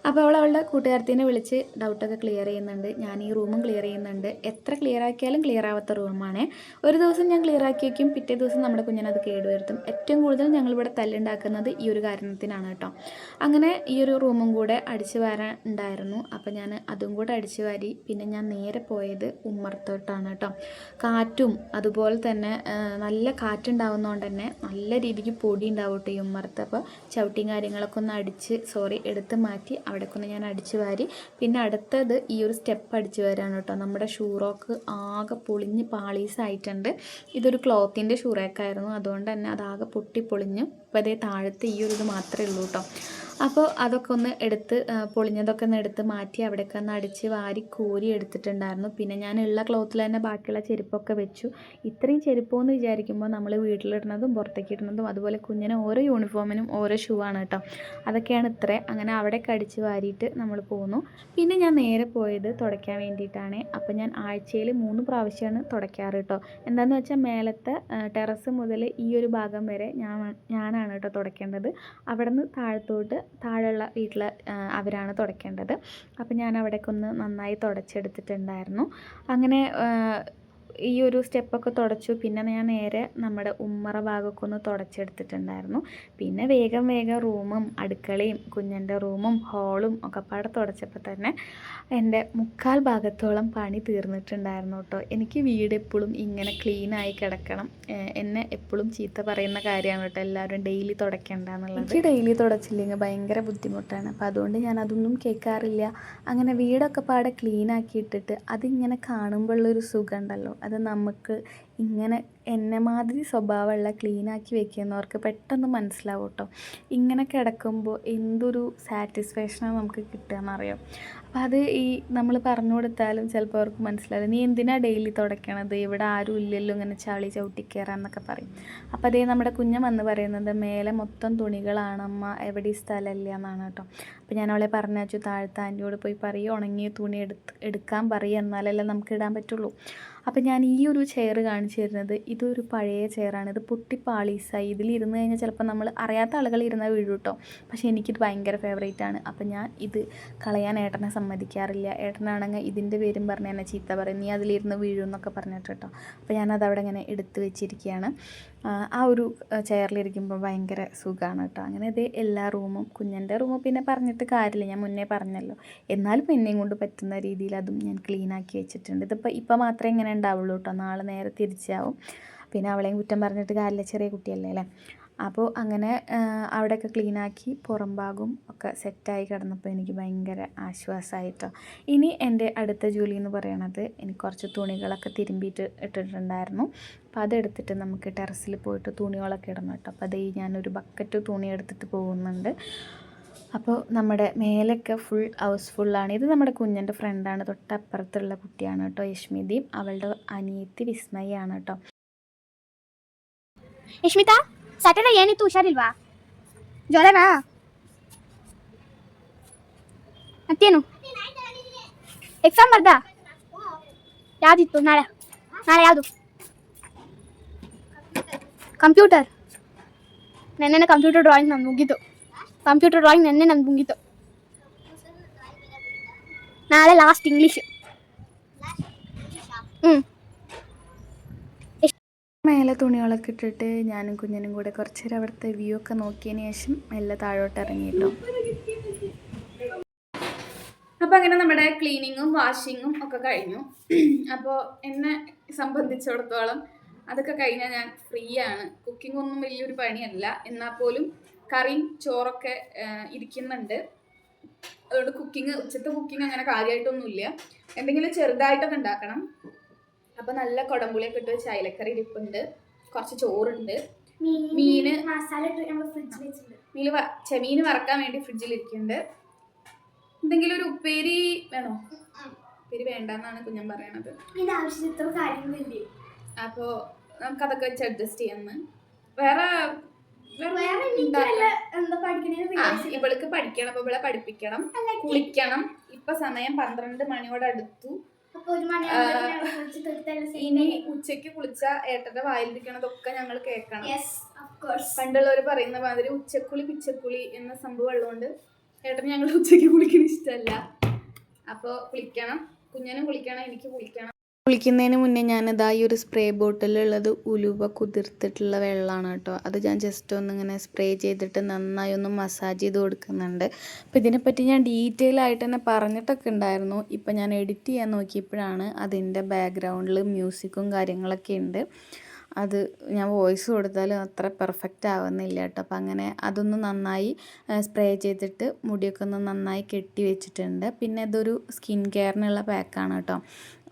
അപ്പോൾ അവളുടെ കൂട്ടുകാരത്തിനെ വിളിച്ച് ഡൗട്ടൊക്കെ ക്ലിയർ ചെയ്യുന്നുണ്ട്. ഞാൻ ഈ റൂമും ക്ലിയർ ചെയ്യുന്നുണ്ട്. എത്ര ക്ലിയർ ആക്കിയാലും ക്ലിയർ ആവാത്ത റൂമാണേ. ഒരു ദിവസം ഞാൻ ക്ലിയർ ആക്കി വയ്ക്കും, പിറ്റേ ദിവസം നമ്മുടെ കുഞ്ഞിനത് കേടുവരുത്തും. ഏറ്റവും കൂടുതൽ ഞങ്ങളിവിടെ തല്ലുണ്ടാക്കുന്നത് ഈ ഒരു കാരണത്തിനാണ് കേട്ടോ. അങ്ങനെ ഈ ഒരു റൂമും കൂടെ അടിച്ചു വാരാൻ ഉണ്ടായിരുന്നു. അപ്പോൾ ഞാൻ അതും കൂടെ അടിച്ചു വാരി. പിന്നെ ഞാൻ നേരെ പോയത് ഉമ്മറത്തോട്ടാണ് കേട്ടോ. കാറ്റും അതുപോലെ തന്നെ നല്ല കാറ്റുണ്ടാവുന്നതുകൊണ്ട് തന്നെ നല്ല രീതിക്ക് പൊടി ഉണ്ടാവും കേട്ടോ ഈ ഉമ്മറത്ത്. അപ്പോൾ ചവിട്ടിയും കാര്യങ്ങളൊക്കെ ഒന്ന് എടുത്ത് മാറ്റി അവിടേക്കൊന്ന് ഞാൻ അടിച്ചു വാരി. പിന്നെ അടുത്തത് ഈ ഒരു സ്റ്റെപ്പ് അടിച്ചു വാരാണ് കേട്ടോ. നമ്മുടെ ഷൂ റോക്ക് ആകെ പൊളിഞ്ഞ് പാളീസായിട്ടുണ്ട്. ഇതൊരു ക്ലോത്തിൻ്റെ ഷൂ റേക്കായിരുന്നു, അതുകൊണ്ട് തന്നെ അതാകെ പൊട്ടിപ്പൊളിഞ്ഞു. അപ്പോൾ അതേ താഴത്ത് ഈ ഒരു ഇത് മാത്രമേ ഉള്ളൂ കേട്ടോ. അപ്പോൾ അതൊക്കെ ഒന്ന് പൊളിഞ്ഞതൊക്കെ ഒന്ന് എടുത്ത് മാറ്റി അവിടെയൊക്കെ ഒന്ന് അടിച്ച് വാരി കോരി എടുത്തിട്ടുണ്ടായിരുന്നു. പിന്നെ ഞാൻ ഉള്ള ക്ലോത്തിൽ തന്നെ ബാക്കിയുള്ള ചെരുപ്പൊക്കെ വെച്ചു. ഇത്രയും ചെരുപ്പെന്ന് വിചാരിക്കുമ്പോൾ നമ്മൾ വീട്ടിലിടുന്നതും പുറത്തേക്ക് ഇടുന്നതും അതുപോലെ കുഞ്ഞിന് ഓരോ യൂണിഫോമിനും ഓരോ ഷൂ ആണ് കേട്ടോ. അതൊക്കെയാണ് ഇത്ര. അങ്ങനെ അവിടെയൊക്കെ അടിച്ച് വാരിയിട്ട് നമ്മൾ പോന്നു. പിന്നെ ഞാൻ നേരെ പോയത് തുടയ്ക്കാൻ വേണ്ടിയിട്ടാണ്. അപ്പോൾ ഞാൻ ആഴ്ചയിൽ 3 പ്രാവശ്യമാണ് തുടയ്ക്കാറ് കേട്ടോ. എന്താണെന്ന് വെച്ചാൽ മേലത്തെ ടെറസ് മുതൽ ഈ ഒരു ഭാഗം വരെ ഞാനാണ് കേട്ടോ തുടയ്ക്കേണ്ടത്. അവിടെ നിന്ന് താഴെയുള്ള വീട്ടിൽ അവരാണ് തുടയ്ക്കേണ്ടത്. അപ്പോൾ ഞാൻ അവിടേക്ക് ഒന്ന് നന്നായി തുടച്ചെടുത്തിട്ടുണ്ടായിരുന്നു. അങ്ങനെ ഈ ഒരു സ്റ്റെപ്പൊക്കെ തുടച്ചു. പിന്നെ ഞാൻ നേരെ നമ്മുടെ ഉമ്മറ ഭാഗമൊക്കെ ഒന്ന് തുടച്ചെടുത്തിട്ടുണ്ടായിരുന്നു. പിന്നെ വേഗം റൂമും അടുക്കളയും കുഞ്ഞൻ്റെ റൂമും ഹോളും ഒക്കെ പാടെ തുടച്ചപ്പോൾ തന്നെ എൻ്റെ 3/4 ഭാഗത്തോളം പണി തീർന്നിട്ടുണ്ടായിരുന്നു കേട്ടോ. എനിക്ക് വീട് എപ്പോഴും ഇങ്ങനെ ക്ലീനായി കിടക്കണം. എന്നെ എപ്പോഴും ചീത്ത പറയുന്ന കാര്യമാണ് കേട്ടോ എല്ലാവരും ഡെയിലി തുടയ്ക്കേണ്ടെന്നുള്ളത്. എനിക്ക് ഡെയിലി തുടച്ചില്ലെങ്കിൽ ഭയങ്കര ബുദ്ധിമുട്ടാണ്. അപ്പോൾ അതുകൊണ്ട് ഞാൻ അതൊന്നും കേൾക്കാറില്ല. അങ്ങനെ വീടൊക്കെ പാടെ ക്ലീനാക്കി ഇട്ടിട്ട് അതിങ്ങനെ കാണുമ്പോഴുള്ളൊരു സുഖം ഉണ്ടല്ലോ, അത് നമുക്ക് ഇങ്ങനെ എന്നെ മാതിരി സ്വഭാവമുള്ള ക്ലീനാക്കി വെക്കുന്നവർക്ക് പെട്ടെന്ന് മനസ്സിലാവും കേട്ടോ. ഇങ്ങനെ കിടക്കുമ്പോൾ എന്തൊരു സാറ്റിസ്ഫാക്ഷനാണ് നമുക്ക് കിട്ടുകയെന്നറിയാം. അപ്പോൾ അത് ഈ നമ്മൾ പറഞ്ഞു കൊടുത്താലും ചിലപ്പോൾ അവർക്ക് മനസ്സിലാവില്ല. നീ എന്തിനാണ് ഡെയിലി തുടയ്ക്കണത്, ഇവിടെ ആരും ഇല്ലല്ലോ ഇങ്ങനെ ചളി ചവിട്ടിക്കയറാന്നൊക്കെ പറയും. അപ്പോൾ അതേ നമ്മുടെ കുഞ്ഞൻ വന്ന് പറയുന്നത് മേലെ മൊത്തം തുണികളാണ് അമ്മ, എവിടെ സ്ഥലമില്ല എന്നാണ് കേട്ടോ. അപ്പോൾ ഞാൻ അവളെ പറഞ്ഞു താഴത്തെ ആൻറ്റിയോട് പോയി പറയുക, ഉണങ്ങിയ തുണി എടുക്കാൻ പറയുക, എന്നാലല്ലേ നമുക്ക് ഇടാൻ പറ്റുള്ളൂ. അപ്പോൾ ഞാൻ ഈ ഒരു ചെയർ കാണിച്ചു തരുന്നത് ഇതൊരു പഴയ ചെയറാണ്. ഇത് പൊട്ടിപ്പാളീസായി. ഇതിലിരുന്ന് കഴിഞ്ഞാൽ ചിലപ്പോൾ നമ്മൾ അറിയാത്ത ആളുകൾ ഇരുന്നാൽ വീഴും കേട്ടോ. പക്ഷേ എനിക്കിത് ഭയങ്കര ഫേവറേറ്റാണ്. അപ്പോൾ ഞാൻ ഇത് കളയാൻ ഏട്ടനെ സമ്മതിക്കാറില്ല. ഏട്ടനാണെങ്കിൽ ഇതിൻ്റെ പേരും പറഞ്ഞ് എന്നെ ചീത്ത പറയും, നീ അതിലിരുന്ന് വീഴും എന്നൊക്കെ പറഞ്ഞിട്ട് കേട്ടോ. അപ്പോൾ ഞാനത് അവിടെ ഇങ്ങനെ എടുത്ത് വെച്ചിരിക്കുകയാണ്. ആ ഒരു ചെയറിലിരിക്കുമ്പോൾ ഭയങ്കര സുഖമാണ് കേട്ടോ. അങ്ങനെ ഇത് എല്ലാ റൂമും, കുഞ്ഞൻ്റെ റൂമും പിന്നെ പറഞ്ഞിട്ട് കാര്യമില്ല, ഞാൻ മുന്നേ പറഞ്ഞല്ലോ. എന്നാലും എന്നെയും കൊണ്ട് പറ്റുന്ന രീതിയിൽ അതും ഞാൻ ക്ലീനാക്കി വെച്ചിട്ടുണ്ട്. ഇപ്പം മാത്രമേ ഇങ്ങനെ ഉണ്ടാവുള്ളൂ കേട്ടോ, നാളെ നേരെ തിരിച്ചാവും. പിന്നെ അവളെയും കുറ്റം പറഞ്ഞിട്ട് കാര്യമില്ല, ചെറിയ കുട്ടിയല്ലേ അല്ലേ. അപ്പോൾ അങ്ങനെ അവിടെയൊക്കെ ക്ലീനാക്കി പുറം ഭാഗവും ഒക്കെ സെറ്റായി കിടന്നപ്പോൾ എനിക്ക് ഭയങ്കര ആശ്വാസമായിട്ടോ. ഇനി എൻ്റെ അടുത്ത ജോലി എന്ന് പറയണത്, എനിക്ക് കുറച്ച് തുണികളൊക്കെ തിരുമ്പിയിട്ട് ഇട്ടിട്ടുണ്ടായിരുന്നു. അപ്പോൾ അതെടുത്തിട്ട് നമുക്ക് ടെറസിൽ പോയിട്ട് തുണികളൊക്കെ ഇടണം കേട്ടോ. അപ്പോൾ അതേ ഞാനൊരു ബക്കറ്റ് തുണി എടുത്തിട്ട് പോകുന്നുണ്ട്. അപ്പോൾ നമ്മുടെ മേലൊക്കെ ഹൗസ്ഫുള്ളാണ്. ഇത് നമ്മുടെ കുഞ്ഞൻ്റെ ഫ്രണ്ടാണ്, തൊട്ടപ്പുറത്തുള്ള കുട്ടിയാണ് കേട്ടോ, യശ്മിതയും. അവളുടെ അനിയത്തി വിസ്മയാണ് കേട്ടോ. ಯಶ್ಮಿತಾ, ಸ್ಯಾಟರ್ಡೆ ಏನಿತ್ತು ಹುಷಾರಿಲ್ವಾ? ಜ್ವರನಾ? ಮತ್ತೇನು ಎಕ್ಸಾಮ್ ಬರ್ದಾ? ಯಾವ್ದಿತ್ತು ನಾಳೆ? ಯಾವುದು? ಕಂಪ್ಯೂಟರ್. ನೆನ್ನೆ ಕಂಪ್ಯೂಟರ್ ಡ್ರಾಯಿಂಗ್ ನಾನು ಮುಗೀತು. ನೆನ್ನೆ ನಾನು ಮುಗೀತು. ನಾಳೆ ಲಾಸ್ಟ್ ಇಂಗ್ಲೀಷ್. മേലെ തുണികളൊക്കെ ഇട്ടിട്ട് ഞാനും കുഞ്ഞനും കൂടെ കുറച്ച് നേരം അവിടുത്തെ വ്യൂ ഒക്കെ നോക്കിയതിന് ശേഷം മെല്ലെ താഴോട്ട് ഇറങ്ങിയിട്ടോ. അപ്പോൾ അങ്ങനെ നമ്മുടെ ക്ലീനിങ്ങും വാഷിങ്ങും ഒക്കെ കഴിഞ്ഞു. അപ്പോൾ എന്നെ സംബന്ധിച്ചിടത്തോളം അതൊക്കെ കഴിഞ്ഞാൽ ഞാൻ ഫ്രീ ആണ്. കുക്കിംഗ് ഒന്നും വലിയൊരു പണിയല്ല, എന്നാൽ പോലും കറിയും ചോറൊക്കെ ഇരിക്കുന്നുണ്ട്. അതുകൊണ്ട് ഉച്ചത്തെ കുക്കിംഗ് അങ്ങനെ കാര്യമായിട്ടൊന്നുമില്ല. എന്തെങ്കിലും ചെറുതായിട്ടൊക്കെ ഉണ്ടാക്കണം. അപ്പോൾ നല്ല കുടംപുളിയൊക്കെ ഇട്ട് വെച്ച് അയലക്കറി ഇരിപ്പുണ്ട്, കുറച്ച് ചോറുണ്ട്, മീന് മീൻ വറക്കാൻ വേണ്ടി ഫ്രിഡ്ജിലിരിക്കുന്നുണ്ട്. എന്തെങ്കിലും ഒരു ഉപ്പേരി വേണോ? ഉപ്പേരി വേണ്ടെന്നാണ് കുഞ്ഞൻ പറയണത്. അപ്പോൾ നമുക്കതൊക്കെ വെച്ച് അഡ്ജസ്റ്റ് ചെയ്യാമെന്ന്. വേറെ ഇവൾക്ക് പഠിക്കണം, അപ്പോൾ ഇവളെ പഠിപ്പിക്കണം, കുളിക്കണം. ഇപ്പൊ സമയം 12 മണിയോട് അടുത്തു. ഇനി ഉച്ചയ്ക്ക് കുളിച്ച ഏട്ടന്റെ വായിലിരിക്കണതൊക്കെ ഞങ്ങൾ കേൾക്കണം. പണ്ടുള്ളവർ പറയുന്ന മാതിരി ഉച്ചക്കുളി പിച്ചക്കുളി എന്ന സംഭവം ഉള്ളതുകൊണ്ട് ഏട്ടന് ഞങ്ങൾ ഉച്ചയ്ക്ക് കുളിക്കുന്ന ഇഷ്ടമല്ല. അപ്പോൾ കുളിക്കണം, കുഞ്ഞനും കുളിക്കണം, എനിക്ക് കുളിക്കണം. കുളിക്കുന്നതിന് മുന്നേ ഞാനിതാ ഈ ഒരു സ്പ്രേ ബോട്ടിലുള്ളത് ഉലുവ കുതിർത്തിട്ടുള്ള വെള്ളമാണ് കേട്ടോ. അത് ഞാൻ ജസ്റ്റ് ഒന്നിങ്ങനെ സ്പ്രേ ചെയ്തിട്ട് നന്നായി ഒന്ന് മസാജ് ചെയ്ത് കൊടുക്കുന്നുണ്ട്. അപ്പോൾ ഇതിനെപ്പറ്റി ഞാൻ ഡീറ്റെയിൽ ആയിട്ട് തന്നെ പറഞ്ഞിട്ടൊക്കെ ഉണ്ടായിരുന്നു. ഇപ്പം ഞാൻ എഡിറ്റ് ചെയ്യാൻ നോക്കിയപ്പോഴാണ് അതിൻ്റെ ബാക്ക്ഗ്രൗണ്ടിൽ മ്യൂസിക്കും കാര്യങ്ങളൊക്കെ ഉണ്ട്. അത് ഞാൻ വോയിസ് കൊടുത്താലും അത്ര പെർഫെക്റ്റ് ആവുന്നില്ല കേട്ടോ. അപ്പം അങ്ങനെ അതൊന്ന് നന്നായി സ്പ്രേ ചെയ്തിട്ട് മുടിയൊക്കെ ഒന്ന് നന്നായി കെട്ടി വെച്ചിട്ടുണ്ട്. പിന്നെ ഇതൊരു സ്കിൻ കെയറിനുള്ള പാക്കാണ് കേട്ടോ.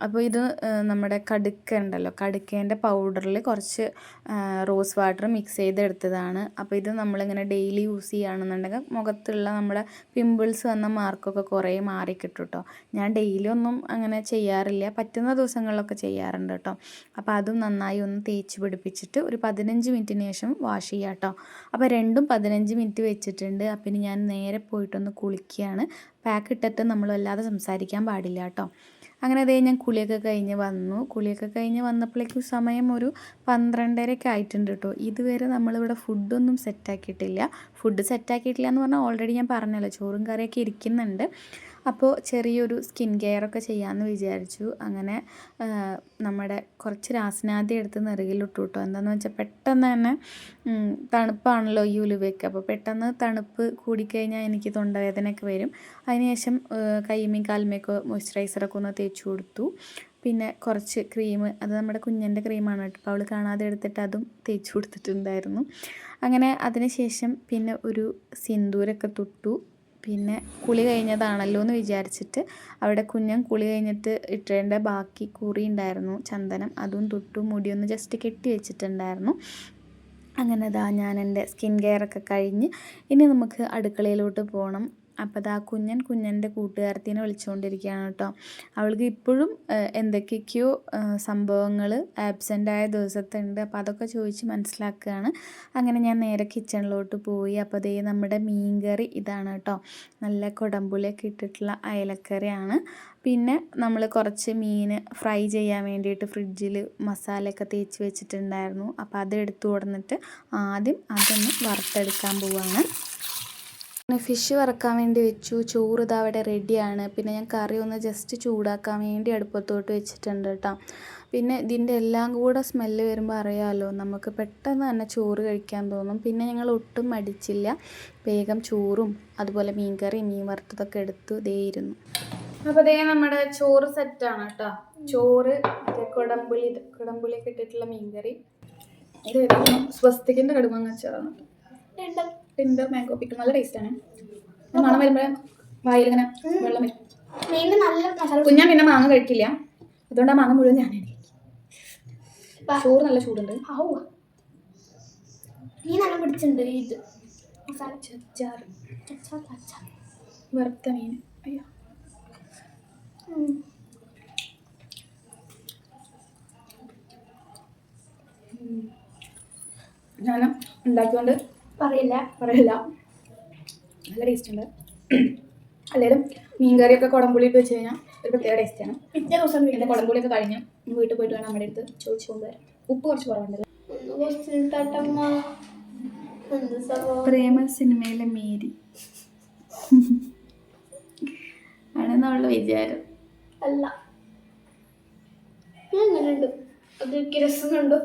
അപ്പോൾ ഇത് നമ്മുടെ കടുക്ക ഉണ്ടല്ലോ, കടുക്കേൻ്റെ പൗഡറിൽ കുറച്ച് റോസ് വാട്ടർ മിക്സ് ചെയ്തെടുത്തതാണ്. അപ്പോൾ ഇത് നമ്മളിങ്ങനെ ഡെയിലി യൂസ് ചെയ്യുകയാണെന്നുണ്ടെങ്കിൽ മുഖത്തുള്ള നമ്മുടെ പിമ്പിൾസ് വന്ന മാർക്കൊക്കെ കുറേ മാറിക്കിട്ടും കേട്ടോ. ഞാൻ ഡെയിലി ഒന്നും അങ്ങനെ ചെയ്യാറില്ല, പറ്റുന്ന ദിവസങ്ങളിലൊക്കെ ചെയ്യാറുണ്ട് കേട്ടോ. അപ്പോൾ അതും നന്നായി ഒന്ന് തേച്ച് പിടിപ്പിച്ചിട്ട് ഒരു 15 മിനിറ്റിന് ശേഷം വാഷ് ചെയ്യാം കേട്ടോ. അപ്പോൾ രണ്ടും 15 മിനിറ്റ് വെച്ചിട്ടുണ്ട്. അപ്പം ഇനി ഞാൻ നേരെ പോയിട്ടൊന്ന് കുളിക്കുകയാണ്. പാക്ക് ഇട്ടിട്ട് നമ്മൾ വല്ലാതെ സംസാരിക്കാൻ പാടില്ല കേട്ടോ. അങ്ങനെ അതേ ഞാൻ കുളിയൊക്കെ കഴിഞ്ഞ് വന്നപ്പോഴേക്കും സമയം ഒരു 12:30 ആയിട്ടുണ്ട് കേട്ടോ. ഇതുവരെ നമ്മളിവിടെ ഫുഡൊന്നും സെറ്റാക്കിയിട്ടില്ല എന്ന് പറഞ്ഞാൽ ഓൾറെഡി ഞാൻ പറഞ്ഞല്ലോ, ചോറും കറിയൊക്കെ ഇരിക്കുന്നുണ്ട്. അപ്പോൾ ചെറിയൊരു സ്കിൻ കെയറൊക്കെ ചെയ്യാമെന്ന് വിചാരിച്ചു. അങ്ങനെ നമ്മുടെ കുറച്ച് രാസനാദി എടുത്ത് നെറുകിലിട്ടു കേട്ടോ. എന്താണെന്ന് വെച്ചാൽ പെട്ടെന്ന് തന്നെ തണുപ്പാണല്ലോ ഈ ഉലുവയ്ക്ക്. അപ്പോൾ പെട്ടെന്ന് തണുപ്പ് കൂടിക്കഴിഞ്ഞാൽ എനിക്ക് തൊണ്ടവേദനയൊക്കെ വരും. അതിനുശേഷം കൈമേയും കാൽമേയൊക്കെ മോയ്സ്ചറൈസറൊക്കെ ഒന്ന് തേച്ച് കൊടുത്തു. പിന്നെ കുറച്ച് ക്രീം, അത് നമ്മുടെ കുഞ്ഞൻ്റെ ക്രീമാണ് കേട്ടോ. അപ്പോൾ അവൾ കാണാതെ എടുത്തിട്ട് അതും തേച്ച് കൊടുത്തിട്ടുണ്ടായിരുന്നു. അങ്ങനെ അതിന് ശേഷം പിന്നെ ഒരു സിന്ദൂരൊക്കെ തൊട്ടു. പിന്നെ കുളി കഴിഞ്ഞതാണല്ലോ എന്ന് വിചാരിച്ചിട്ട് അവിടെ കുഞ്ഞൻ കുളി കഴിഞ്ഞിട്ട് ഇട്ടേണ്ട ബാക്കി കുറി ഉണ്ടായിരുന്നു ചന്ദനം, അതും തൊട്ടു മുടിയൊന്ന് ജസ്റ്റ് കെട്ടി വെച്ചിട്ടുണ്ടായിരുന്നു. അങ്ങനെ ഞാൻ എൻ്റെ സ്കിൻ കെയർ ഒക്കെ കഴിഞ്ഞ് ഇനി നമുക്ക് അടുക്കളയിലോട്ട് പോകണം. അപ്പോൾ കുഞ്ഞൻ്റെ കൂട്ടുകാരത്തിനെ വിളിച്ചുകൊണ്ടിരിക്കുകയാണ് കേട്ടോ. അവൾക്ക് ഇപ്പോഴും എന്തൊക്കെയൊക്കെയോ സംഭവങ്ങൾ ആബ്സെൻ്റ് ആയ ദിവസത്തെ ഉണ്ട്. അപ്പോൾ അതൊക്കെ ചോദിച്ച് മനസ്സിലാക്കുകയാണ്. അങ്ങനെ ഞാൻ നേരെ കിച്ചണിലോട്ട് പോയി. അപ്പോൾ നമ്മുടെ മീൻകറി ഇതാണ് കേട്ടോ. നല്ല കുടംപുളിയൊക്കെ ഇട്ടിട്ടുള്ള അയലക്കറിയാണ്. പിന്നെ നമ്മൾ കുറച്ച് മീൻ ഫ്രൈ ചെയ്യാൻ വേണ്ടിയിട്ട് ഫ്രിഡ്ജിൽ മസാലയൊക്കെ തേച്ച് വെച്ചിട്ടുണ്ടായിരുന്നു. അപ്പോൾ അത് എടുത്തു കൊടുത്തിട്ട് ആദ്യം അതൊന്ന് വറുത്തെടുക്കാൻ പോവുകയാണ്. പിന്നെ ഫിഷ് വറക്കാൻ വേണ്ടി വെച്ചു. ചോറ് ഇതാ അവിടെ റെഡിയാണ്. പിന്നെ ഞാൻ കറി ഒന്ന് ജസ്റ്റ് ചൂടാക്കാൻ വേണ്ടി അടുപ്പത്തോട്ട് വെച്ചിട്ടുണ്ട് കേട്ടോ. പിന്നെ ഇതിൻ്റെ എല്ലാം കൂടെ സ്മെല്ല് വരുമ്പോൾ അറിയാമല്ലോ, നമുക്ക് പെട്ടെന്ന് തന്നെ ചോറ് കഴിക്കാൻ തോന്നും. പിന്നെ ഞങ്ങൾ ഒട്ടും മടിച്ചില്ല, വേഗം ചോറും അതുപോലെ മീൻകറി മീൻ വറുത്തതൊക്കെ എടുത്തു ഇരുന്നു. അപ്പോൾ നമ്മുടെ ചോറ് സെറ്റാണ് കേട്ടോ. ചോറ് കുടംപുളിയൊക്കെ ഇട്ടിട്ടുള്ള മീൻകറി. ഇത് സ്വസ്തിക്കിൻ്റെ കടുമാങ്ങ അച്ചാറാണ്. ടിൻഡർ മാംഗോ പിക്കിൾ നല്ല ടേസ്റ്റാണ്. മണം വരുമ്പോൾ വായിലിങ്ങനെ വെള്ളം വരും. കുഞ്ഞാൻ പിന്നെ മാങ്ങ കഴിക്കില്ല, അതുകൊണ്ട് ആ മാങ്ങ മുഴുവൻ ഞാൻ കഴിക്കും. ചോറ് നല്ല ചൂടുണ്ട്. വറുത്ത മീൻ അയ്യോ ഞാൻ ഉണ്ടാക്കിക്കൊണ്ട് പറയില്ല നല്ല ടേസ്റ്റ് ഉണ്ട്. അല്ലെങ്കിലും മീൻകറിയൊക്കെ കുടംപുളിയിട്ട് വെച്ച് കഴിഞ്ഞാൽ ഒരു പ്രത്യേക ടേസ്റ്റാണ്. പിറ്റേ ദിവസം എൻ്റെ കുടംപുളിയൊക്കെ കഴിഞ്ഞ് വീട്ടിൽ പോയിട്ട് വേണം നമ്മുടെ അടുത്ത് ചോദിച്ചു കൊണ്ടുവരാം. ഉപ്പ് കുറച്ച് കുറവുണ്ടല്ലോ. പ്രേമ സിനിമയിലെ മേരി ആണെന്നുള്ള വിചാരം അല്ല. അതൊക്കെ രസമുണ്ടോ?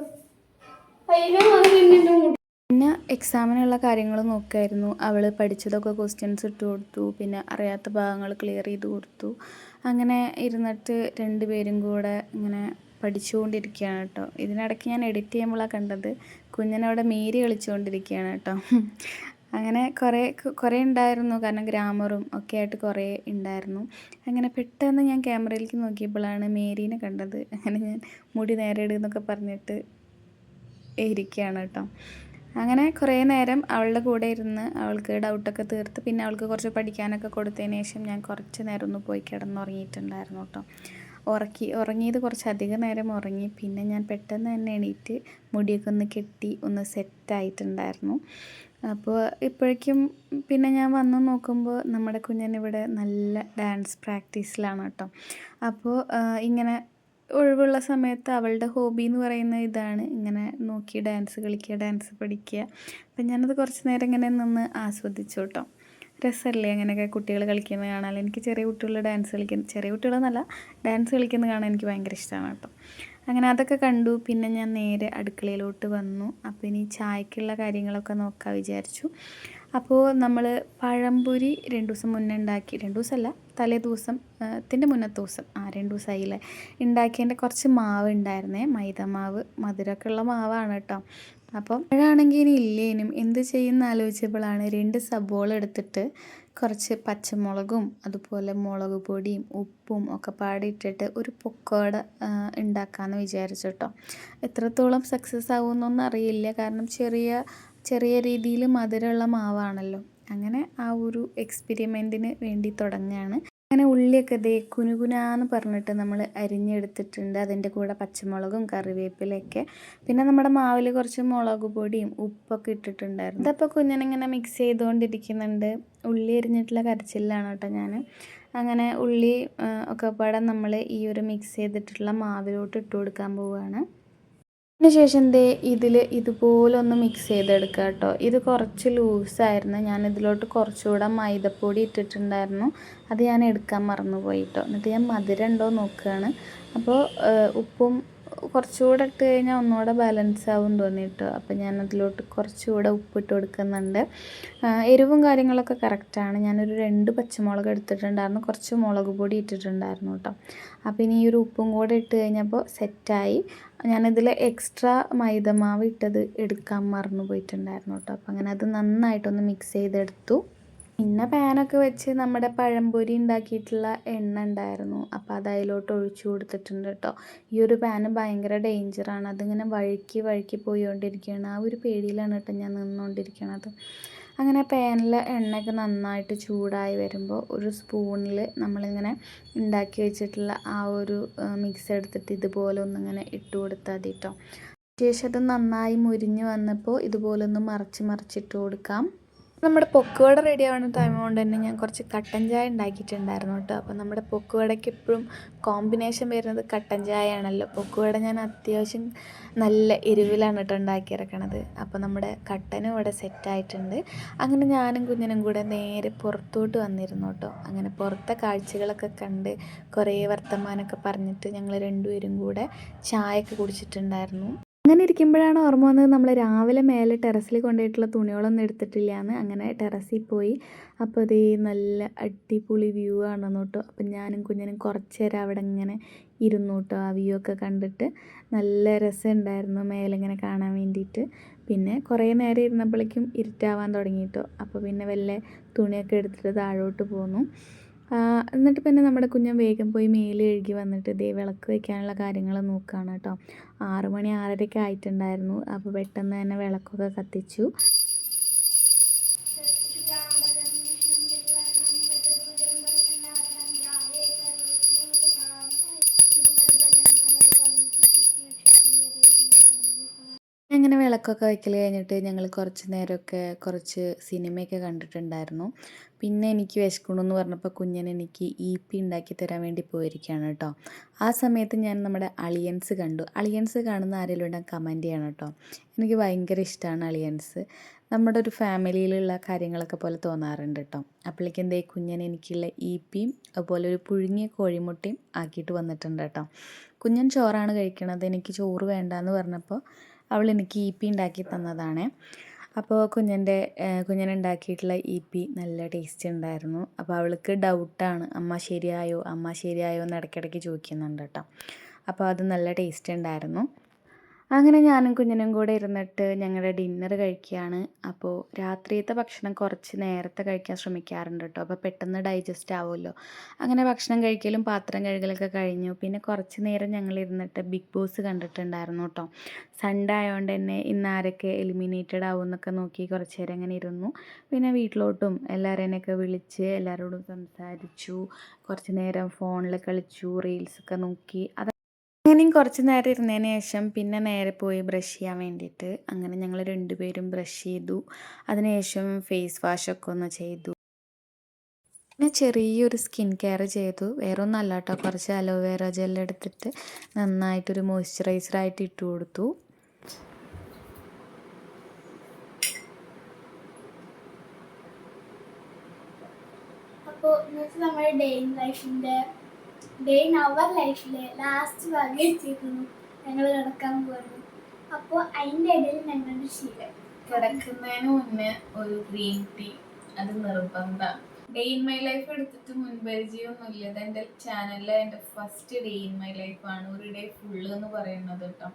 പിന്നെ എക്സാമിനുള്ള കാര്യങ്ങൾ നോക്കായിരുന്നു. അവൾ പഠിച്ചതൊക്കെ ക്വസ്റ്റ്യൻസ് ഇട്ട് കൊടുത്തു. പിന്നെ അറിയാത്ത ഭാഗങ്ങൾ ക്ലിയർ ചെയ്ത് കൊടുത്തു. അങ്ങനെ ഇരുന്നിട്ട് രണ്ടുപേരും കൂടെ ഇങ്ങനെ പഠിച്ചുകൊണ്ടിരിക്കുകയാണ് കേട്ടോ. ഇതിനിടയ്ക്ക് ഞാൻ എഡിറ്റ് ചെയ്യുമ്പോഴാണ് കണ്ടത് കുഞ്ഞനവിടെ മേരി കളിച്ചുകൊണ്ടിരിക്കുകയാണ് കേട്ടോ. അങ്ങനെ കുറേ ഉണ്ടായിരുന്നു, കാരണം ഗ്രാമറും ഒക്കെ ആയിട്ട് കുറേ ഉണ്ടായിരുന്നു. അങ്ങനെ പെട്ടെന്ന് ഞാൻ ക്യാമറയിലേക്ക് നോക്കിയപ്പോഴാണ് മേരീനെ കണ്ടത്. അങ്ങനെ ഞാൻ മുടി നേരെ ഇടുന്നൊക്കെ പറഞ്ഞിട്ട് ഇരിക്കുകയാണ് കേട്ടോ. അങ്ങനെ കുറേ നേരം അവളുടെ കൂടെ ഇരുന്ന് അവൾക്ക് ഡൗട്ടൊക്കെ തീർത്ത് പിന്നെ അവൾക്ക് കുറച്ച് പഠിക്കാനൊക്കെ കൊടുത്തതിന് ശേഷം ഞാൻ കുറച്ച് നേരം ഒന്ന് പോയി കിടന്നുറങ്ങിയിട്ടുണ്ടായിരുന്നു കേട്ടോ. ഉറങ്ങിയത് കുറച്ചധികം നേരം ഉറങ്ങി. പിന്നെ ഞാൻ പെട്ടെന്ന് തന്നെ എണീറ്റ് മുടിയൊക്കെ ഒന്ന് കെട്ടി ഒന്ന് സെറ്റായിട്ടുണ്ടായിരുന്നു. അപ്പോൾ ഇപ്പോഴേക്കും പിന്നെ ഞാൻ വന്ന് നോക്കുമ്പോൾ നമ്മുടെ കുഞ്ഞനിവിടെ നല്ല ഡാൻസ് പ്രാക്ടീസിലാണ് കേട്ടോ. അപ്പോൾ ഇങ്ങനെ ഒഴിവുള്ള സമയത്ത് അവളുടെ ഹോബി എന്ന് പറയുന്നത് ഇതാണ്, ഇങ്ങനെ നോക്കി ഡാൻസ് കളിക്കുക, ഡാൻസ് പഠിക്കുക. അപ്പം ഞാനത് കുറച്ച് നേരം ഇങ്ങനെ നിന്ന് ആസ്വദിച്ചു കേട്ടോ. രസമല്ലേ അങ്ങനെയൊക്കെ കുട്ടികൾ കളിക്കുന്നത് കാണാൻ. എനിക്ക് ചെറിയ കുട്ടികൾ ഡാൻസ് കളിക്കുന്നത്, ചെറിയ കുട്ടികളെന്നല്ല ഡാൻസ് കളിക്കുന്നത് കാണാൻ എനിക്ക് ഭയങ്കര ഇഷ്ടമാണ് കേട്ടോ. അങ്ങനെ അതൊക്കെ കണ്ടു. പിന്നെ ഞാൻ നേരെ അടുക്കളയിലോട്ട് വന്നു. അപ്പോൾ ഇനി ചായക്കുള്ള കാര്യങ്ങളൊക്കെ നോക്കാൻ വിചാരിച്ചു. അപ്പോൾ നമ്മൾ പഴംപൊരി 2 ദിവസം മുന്നേ ഉണ്ടാക്കി, 2 ദിവസമല്ല തലേ ദിവസത്തിൻ്റെ മുന്നത്തെ ദിവസം 2 ദിവസമായില്ലേ ഉണ്ടാക്കിയതിൻ്റെ കുറച്ച് മാവ് ഉണ്ടായിരുന്നേ, മൈദ മാവ്, മധുരമൊക്കെ ഉള്ള മാവാണ് കേട്ടോ. അപ്പം അപ്പോഴാണെങ്കിൽ ഇനി ഇല്ലേനും എന്ത് ചെയ്യുന്ന ആലോചിച്ചപ്പോഴാണ് 2 സബോള എടുത്തിട്ട് കുറച്ച് പച്ചമുളകും അതുപോലെ മുളക് പൊടിയും ഉപ്പും ഒക്കെ പാടിയിട്ടിട്ട് ഒരു പൊക്കോട ഉണ്ടാക്കാമെന്ന് വിചാരിച്ചു കേട്ടോ. എത്രത്തോളം സക്സസ് ആവുമെന്നൊന്നും അറിയില്ല, കാരണം ചെറിയ രീതിയിൽ മധുരമുള്ള മാവാണല്ലോ. അങ്ങനെ ആ ഒരു എക്സ്പെരിമെൻറ്റിന് വേണ്ടി തുടങ്ങുകയാണ്. അങ്ങനെ ഉള്ളിയൊക്കെ കുനുകുനാന്ന് പറഞ്ഞിട്ട് നമ്മൾ അരിഞ്ഞെടുത്തിട്ടുണ്ട്. അതിൻ്റെ കൂടെ പച്ചമുളകും കറിവേപ്പിലയൊക്കെ, പിന്നെ നമ്മുടെ മാവിൽ കുറച്ച് മുളക് പൊടിയും ഉപ്പൊക്കെ ഇട്ടിട്ടുണ്ടായിരുന്നു. ഇതപ്പോൾ കുഞ്ഞനിങ്ങനെ മിക്സ് ചെയ്തുകൊണ്ടിരിക്കുന്നുണ്ട്. ഉള്ളി അരിഞ്ഞിട്ടുള്ള കരച്ചിലാണ് കേട്ടോ ഞാൻ. അങ്ങനെ ഉള്ളി ഒക്കെ പാടെ നമ്മൾ ഈ ഒരു മിക്സ് ചെയ്തിട്ടുള്ള മാവിലോട്ട് ഇട്ട് കൊടുക്കാൻ പോവുകയാണ്. അതിനുശേഷം ഇതിൽ ഇതുപോലെ ഒന്ന് മിക്സ് ചെയ്തെടുക്കുക കേട്ടോ. ഇത് കുറച്ച് ലൂസായിരുന്നു, ഞാൻ ഇതിലോട്ട് കുറച്ചുകൂടെ മൈദപ്പൊടി ഇട്ടിട്ടുണ്ടായിരുന്നു, അത് ഞാൻ എടുക്കാൻ മറന്നുപോയി കേട്ടോ. എന്നിട്ട് ഞാൻ മധുരം ഉണ്ടോ നോക്കുകയാണ്. അപ്പോൾ ഉപ്പും കുറച്ചുകൂടെ ഇട്ട് കഴിഞ്ഞാൽ ഒന്നുകൂടെ ബാലൻസ് ആവും തോന്നി കേട്ടോ. അപ്പോൾ ഞാൻ അതിലോട്ട് കുറച്ചുകൂടെ ഉപ്പിട്ട് കൊടുക്കുന്നുണ്ട്. എരിവും കാര്യങ്ങളൊക്കെ കറക്റ്റാണ്. ഞാനൊരു 2 പച്ചമുളക് എടുത്തിട്ടുണ്ടായിരുന്നു, കുറച്ച് മുളക് പൊടി ഇട്ടിട്ടുണ്ടായിരുന്നു കേട്ടോ. അപ്പോൾ ഇനി ഈ ഒരു ഉപ്പും കൂടെ ഇട്ട് കഴിഞ്ഞപ്പോൾ സെറ്റായി. ഞാനിതിൽ എക്സ്ട്രാ മൈദമാവ് ഇട്ടത് എടുക്കാൻ മറന്നു പോയിട്ടുണ്ടായിരുന്നു കേട്ടോ. അപ്പോൾ അങ്ങനെ അത് നന്നായിട്ടൊന്ന് മിക്സ് ചെയ്തെടുത്തു. പിന്നെ പാനൊക്കെ വെച്ച് നമ്മുടെ പഴംപൊരി ഉണ്ടാക്കിയിട്ടുള്ള എണ്ണ ഉണ്ടായിരുന്നു. അപ്പോൾ അത് അതിലോട്ട് ഒഴിച്ചു കൊടുത്തിട്ടുണ്ട് കേട്ടോ. ഈ ഒരു പാന് ഭയങ്കര ഡേഞ്ചറാണ്. അതിങ്ങനെ വഴുക്കി പോയിക്കൊണ്ടിരിക്കുകയാണ്. ആ ഒരു പേടിയിലാണ് കേട്ടോ ഞാൻ നിന്നുകൊണ്ടിരിക്കണത്. അങ്ങനെ പാനിൽ എണ്ണയൊക്കെ നന്നായിട്ട് ചൂടായി വരുമ്പോൾ ഒരു സ്പൂണിൽ നമ്മളിങ്ങനെ ഉണ്ടാക്കി വെച്ചിട്ടുള്ള ആ ഒരു മിക്സ് എടുത്തിട്ട് ഇതുപോലെ ഒന്നിങ്ങനെ ഇട്ട് കൊടുത്താൽ മതി കേട്ടോ. ശേഷം അത് നന്നായി മുരിഞ്ഞ് വന്നപ്പോൾ ഇതുപോലെ ഒന്ന് മറിച്ചിട്ട് കൊടുക്കാം. നമ്മുടെ പൊക്കുവട റെഡി ആവുന്ന ടൈം കൊണ്ട് തന്നെ ഞാൻ കുറച്ച് കട്ടൻ ചായ ഉണ്ടാക്കിയിട്ടുണ്ടായിരുന്നു കേട്ടോ. അപ്പോൾ നമ്മുടെ പൊക്കുവടയ്ക്ക് എപ്പോഴും കോമ്പിനേഷൻ വരുന്നത് കട്ടൻ ചായ ആണല്ലോ. പൊക്കുവട ഞാൻ അത്യാവശ്യം നല്ല എരിവിലാണ് കേട്ടോ ഉണ്ടാക്കിയിറക്കണത്. അപ്പോൾ നമ്മുടെ കട്ടനും ഇവിടെ സെറ്റായിട്ടുണ്ട്. അങ്ങനെ ഞാനും കുഞ്ഞിനും കൂടെ നേരെ പുറത്തോട്ട് വന്നിരുന്നു കേട്ടോ. അങ്ങനെ പുറത്തെ കാഴ്ചകളൊക്കെ കണ്ട് കുറേ വർത്തമാനമൊക്കെ പറഞ്ഞിട്ട് ഞങ്ങൾ രണ്ടുപേരും കൂടെ ചായയൊക്കെ കുടിച്ചിട്ടുണ്ടായിരുന്നു. അങ്ങനെ ഇരിക്കുമ്പോഴാണ് ഓർമ്മ വന്നത് നമ്മൾ രാവിലെ മേലെ ടെറസിൽ കൊണ്ടുപോയിട്ടുള്ള തുണികളൊന്നും എടുത്തിട്ടില്ല എന്ന്. അങ്ങനെ ടെറസിൽ പോയി. അപ്പോൾ ഇത് നല്ല അടിപൊളി വ്യൂ ആണെന്ന് കേട്ടോ. അപ്പം ഞാനും കുഞ്ഞിനും കുറച്ച് നേരം അവിടെ ഇങ്ങനെ ഇരുന്നു കേട്ടോ. ആ വ്യൂ ഒക്കെ കണ്ടിട്ട് നല്ല രസമുണ്ടായിരുന്നു മേലെ ഇങ്ങനെ കാണാൻ വേണ്ടിയിട്ട്. പിന്നെ കുറേ നേരം ഇരുന്നപ്പോഴേക്കും ഇരുട്ടാവാൻ തുടങ്ങി കേട്ടോ. അപ്പോൾ പിന്നെ വല്ല തുണിയൊക്കെ എടുത്തിട്ട് താഴോട്ട് പോന്നു. എന്നിട്ട് പിന്നെ നമ്മുടെ കുഞ്ഞൻ വേഗം പോയി മേല് കഴുകി വന്നിട്ട് ഇതേ വിളക്ക് വയ്ക്കാനുള്ള കാര്യങ്ങൾ നോക്കുകയാണ് കേട്ടോ. 6 മണി 6:30 ആയിട്ടുണ്ടായിരുന്നു. അപ്പോൾ പെട്ടെന്ന് തന്നെ വിളക്കൊക്കെ കത്തിച്ചു. അങ്ങനെ വിളക്കൊക്കെ വയ്ക്കൽ കഴിഞ്ഞിട്ട് ഞങ്ങൾ കുറച്ച് നേരമൊക്കെ കുറച്ച് സിനിമയൊക്കെ കണ്ടിട്ടുണ്ടായിരുന്നു. പിന്നെ എനിക്ക് വിശക്കണമെന്ന് പറഞ്ഞപ്പോൾ കുഞ്ഞൻ എനിക്ക് EP ഉണ്ടാക്കി തരാൻ വേണ്ടി പോയിരിക്കുകയാണ് കേട്ടോ. ആ സമയത്ത് ഞാൻ നമ്മുടെ അളിയൻസ് കണ്ടു. അളിയൻസ് കാണുന്ന ആരെങ്കിലും ഉണ്ടെങ്കിൽ കമൻറ്റ് ചെയ്യണം കേട്ടോ. എനിക്ക് ഭയങ്കര ഇഷ്ടമാണ് അളിയൻസ്. നമ്മുടെ ഒരു ഫാമിലിയിലുള്ള കാര്യങ്ങളൊക്കെ പോലെ തോന്നാറുണ്ട് കേട്ടോ. അപ്പോഴേക്കും എന്തേ കുഞ്ഞൻ എനിക്കുള്ള EPയും അതുപോലെ ഒരു പുഴുങ്ങിയ കോഴിമുട്ടയും ആക്കിയിട്ട് വന്നിട്ടുണ്ട് കേട്ടോ. കുഞ്ഞൻ ചോറാണ് കഴിക്കണത്. എനിക്ക് ചോറ് വേണ്ടാന്ന് പറഞ്ഞപ്പോൾ അവൾ എനിക്ക് EP ഉണ്ടാക്കി തന്നതാണ്. അപ്പോൾ കുഞ്ഞനുണ്ടാക്കിയിട്ടുള്ള EP നല്ല ടേസ്റ്റ് ഉണ്ടായിരുന്നു. അപ്പോൾ അവൾക്ക് ഡൗട്ടാണ്, അമ്മ ശരിയായോ എന്ന് ഇടയ്ക്കിടയ്ക്ക് ചോദിക്കുന്നുണ്ട് കേട്ടോ. അപ്പോൾ അത് നല്ല ടേസ്റ്റ് ഉണ്ടായിരുന്നു. അങ്ങനെ ഞാനും കുഞ്ഞിനും കൂടെ ഇരുന്നിട്ട് ഞങ്ങളുടെ ഡിന്നർ കഴിക്കുകയാണ്. അപ്പോൾ രാത്രിയത്തെ ഭക്ഷണം കുറച്ച് നേരത്തെ കഴിക്കാൻ ശ്രമിക്കാറുണ്ട് കേട്ടോ. അപ്പോൾ പെട്ടെന്ന് ഡൈജസ്റ്റ് ആവുമല്ലോ. അങ്ങനെ ഭക്ഷണം കഴിക്കലും പാത്രം കഴുകലൊക്കെ കഴിഞ്ഞു. പിന്നെ കുറച്ച് നേരം ഞങ്ങൾ ഇരുന്നിട്ട് ബിഗ് ബോസ് കണ്ടിട്ടുണ്ടായിരുന്നു കേട്ടോ. സൺഡേ ആയതുകൊണ്ട് തന്നെ ഇന്ന് ആരൊക്കെ എലിമിനേറ്റഡ് ആവും എന്നൊക്കെ നോക്കി കുറച്ച് നേരം അങ്ങനെ ഇരുന്നു. പിന്നെ വീട്ടിലോട്ടും എല്ലാവരെയൊക്കെ വിളിച്ച് എല്ലാവരോടും സംസാരിച്ചു. കുറച്ച് നേരം ഫോണിൽ കളിച്ചു, റീൽസൊക്കെ നോക്കി. അങ്ങനെയും കുറച്ച് നേരം ഇരുന്നതിന് ശേഷം പിന്നെ നേരെ പോയി ബ്രഷ് ചെയ്യാൻ വേണ്ടിയിട്ട്. അങ്ങനെ ഞങ്ങൾ രണ്ടുപേരും ബ്രഷ് ചെയ്തു. അതിനുശേഷം ഫേസ് വാഷൊക്കെ ഒന്ന് ചെയ്തു. പിന്നെ ചെറിയൊരു സ്കിൻ കെയർ ചെയ്തു. വേറെ ഒന്നും അല്ല കേട്ടോ, കുറച്ച് അലോവേറ ജെൽ എടുത്തിട്ട് നന്നായിട്ടൊരു മോയ്സ്ചറൈസറായിട്ട് ഇട്ട് കൊടുത്തു. അപ്പോൾ ഇന്നത്തെ നമ്മുടെ ഡേ ഇൻ അവർ ലൈഫിലെ ലാസ്റ്റ് ഭാഗം എത്തിയിരുന്നു. ഞങ്ങൾ കിടക്കാൻ പോകുന്നു. അപ്പോൾ അതിൻ്റെ ഇടയിൽ ഞങ്ങളുടെ ശീലം കിടക്കുന്നതിന് മുന്നേ ഒരു ഗ്രീൻ ടീ അത് നിർബന്ധമാണ്. ഡേ ഇൻ മൈ ലൈഫ് എടുത്തിട്ട് മുൻപരിചയമൊന്നുമില്ല. ഇത് എൻ്റെ ചാനലിലെ എൻ്റെ ഫസ്റ്റ് ഡേ ഇൻ മൈ ലൈഫാണ്. ഒരു ഡേ ഫുള്ള് എന്ന് പറയുന്നത് കേട്ടോ.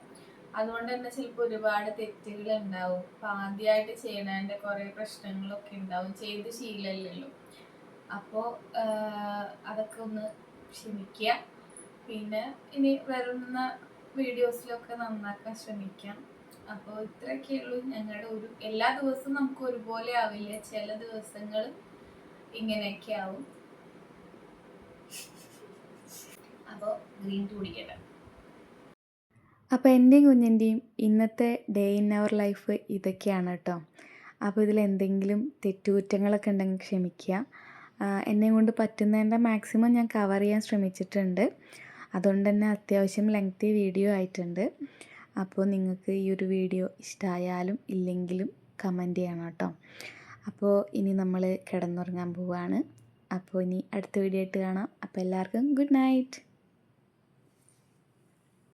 അതുകൊണ്ട് തന്നെ ചിലപ്പോൾ ഒരുപാട് തെറ്റുകൾ ഉണ്ടാവും. അപ്പം ആദ്യമായിട്ട് ചെയ്യണതിൻ്റെ കുറേ പ്രശ്നങ്ങളൊക്കെ ഉണ്ടാവും. ചെയ്ത് ശീലമില്ലല്ലോ. അപ്പോൾ അതൊക്കെ ഒന്ന് ക്ഷമിക്കുക. പിന്നെ ഇനി വരുന്ന വീഡിയോസിലൊക്കെ നന്നാക്കാൻ ശ്രമിക്കാം. അപ്പോൾ ഇത്രയൊക്കെയുള്ളൂ ഞങ്ങളുടെ എല്ലാ ദിവസവും നമുക്ക് ഒരുപോലെ ആവില്ല. ചില ദിവസങ്ങൾ ഇങ്ങനെയൊക്കെ ആവും. അപ്പോൾ ഗ്രീൻ ടീ കുടിക്കട്ടെ. അപ്പോൾ എൻ്റെയും കുഞ്ഞിൻ്റെയും ഇന്നത്തെ ഡേ ഇൻ അവർ ലൈഫ് ഇതൊക്കെയാണ് കേട്ടോ. അപ്പോൾ ഇതിലെന്തെങ്കിലും തെറ്റുകുറ്റങ്ങളൊക്കെ ഉണ്ടെങ്കിൽ ക്ഷമിക്കുക. എന്നെ കൊണ്ട് പറ്റുന്നതിൻ്റെ മാക്സിമം ഞാൻ കവർ ചെയ്യാൻ ശ്രമിച്ചിട്ടുണ്ട്. അതുകൊണ്ട് തന്നെ അത്യാവശ്യം ലെങ്തി വീഡിയോ ആയിട്ടുണ്ട്. അപ്പോൾ നിങ്ങൾക്ക് ഈ ഒരു വീഡിയോ ഇഷ്ടമായാലും ഇല്ലെങ്കിലും കമൻറ്റ് ചെയ്യണം കേട്ടോ. അപ്പോൾ ഇനി നമ്മൾ കിടന്നുറങ്ങാൻ പോവുകയാണ്. അപ്പോൾ ഇനി അടുത്ത വീഡിയോ ആയിട്ട് കാണാം. അപ്പോൾ എല്ലാവർക്കും ഗുഡ് നൈറ്റ്.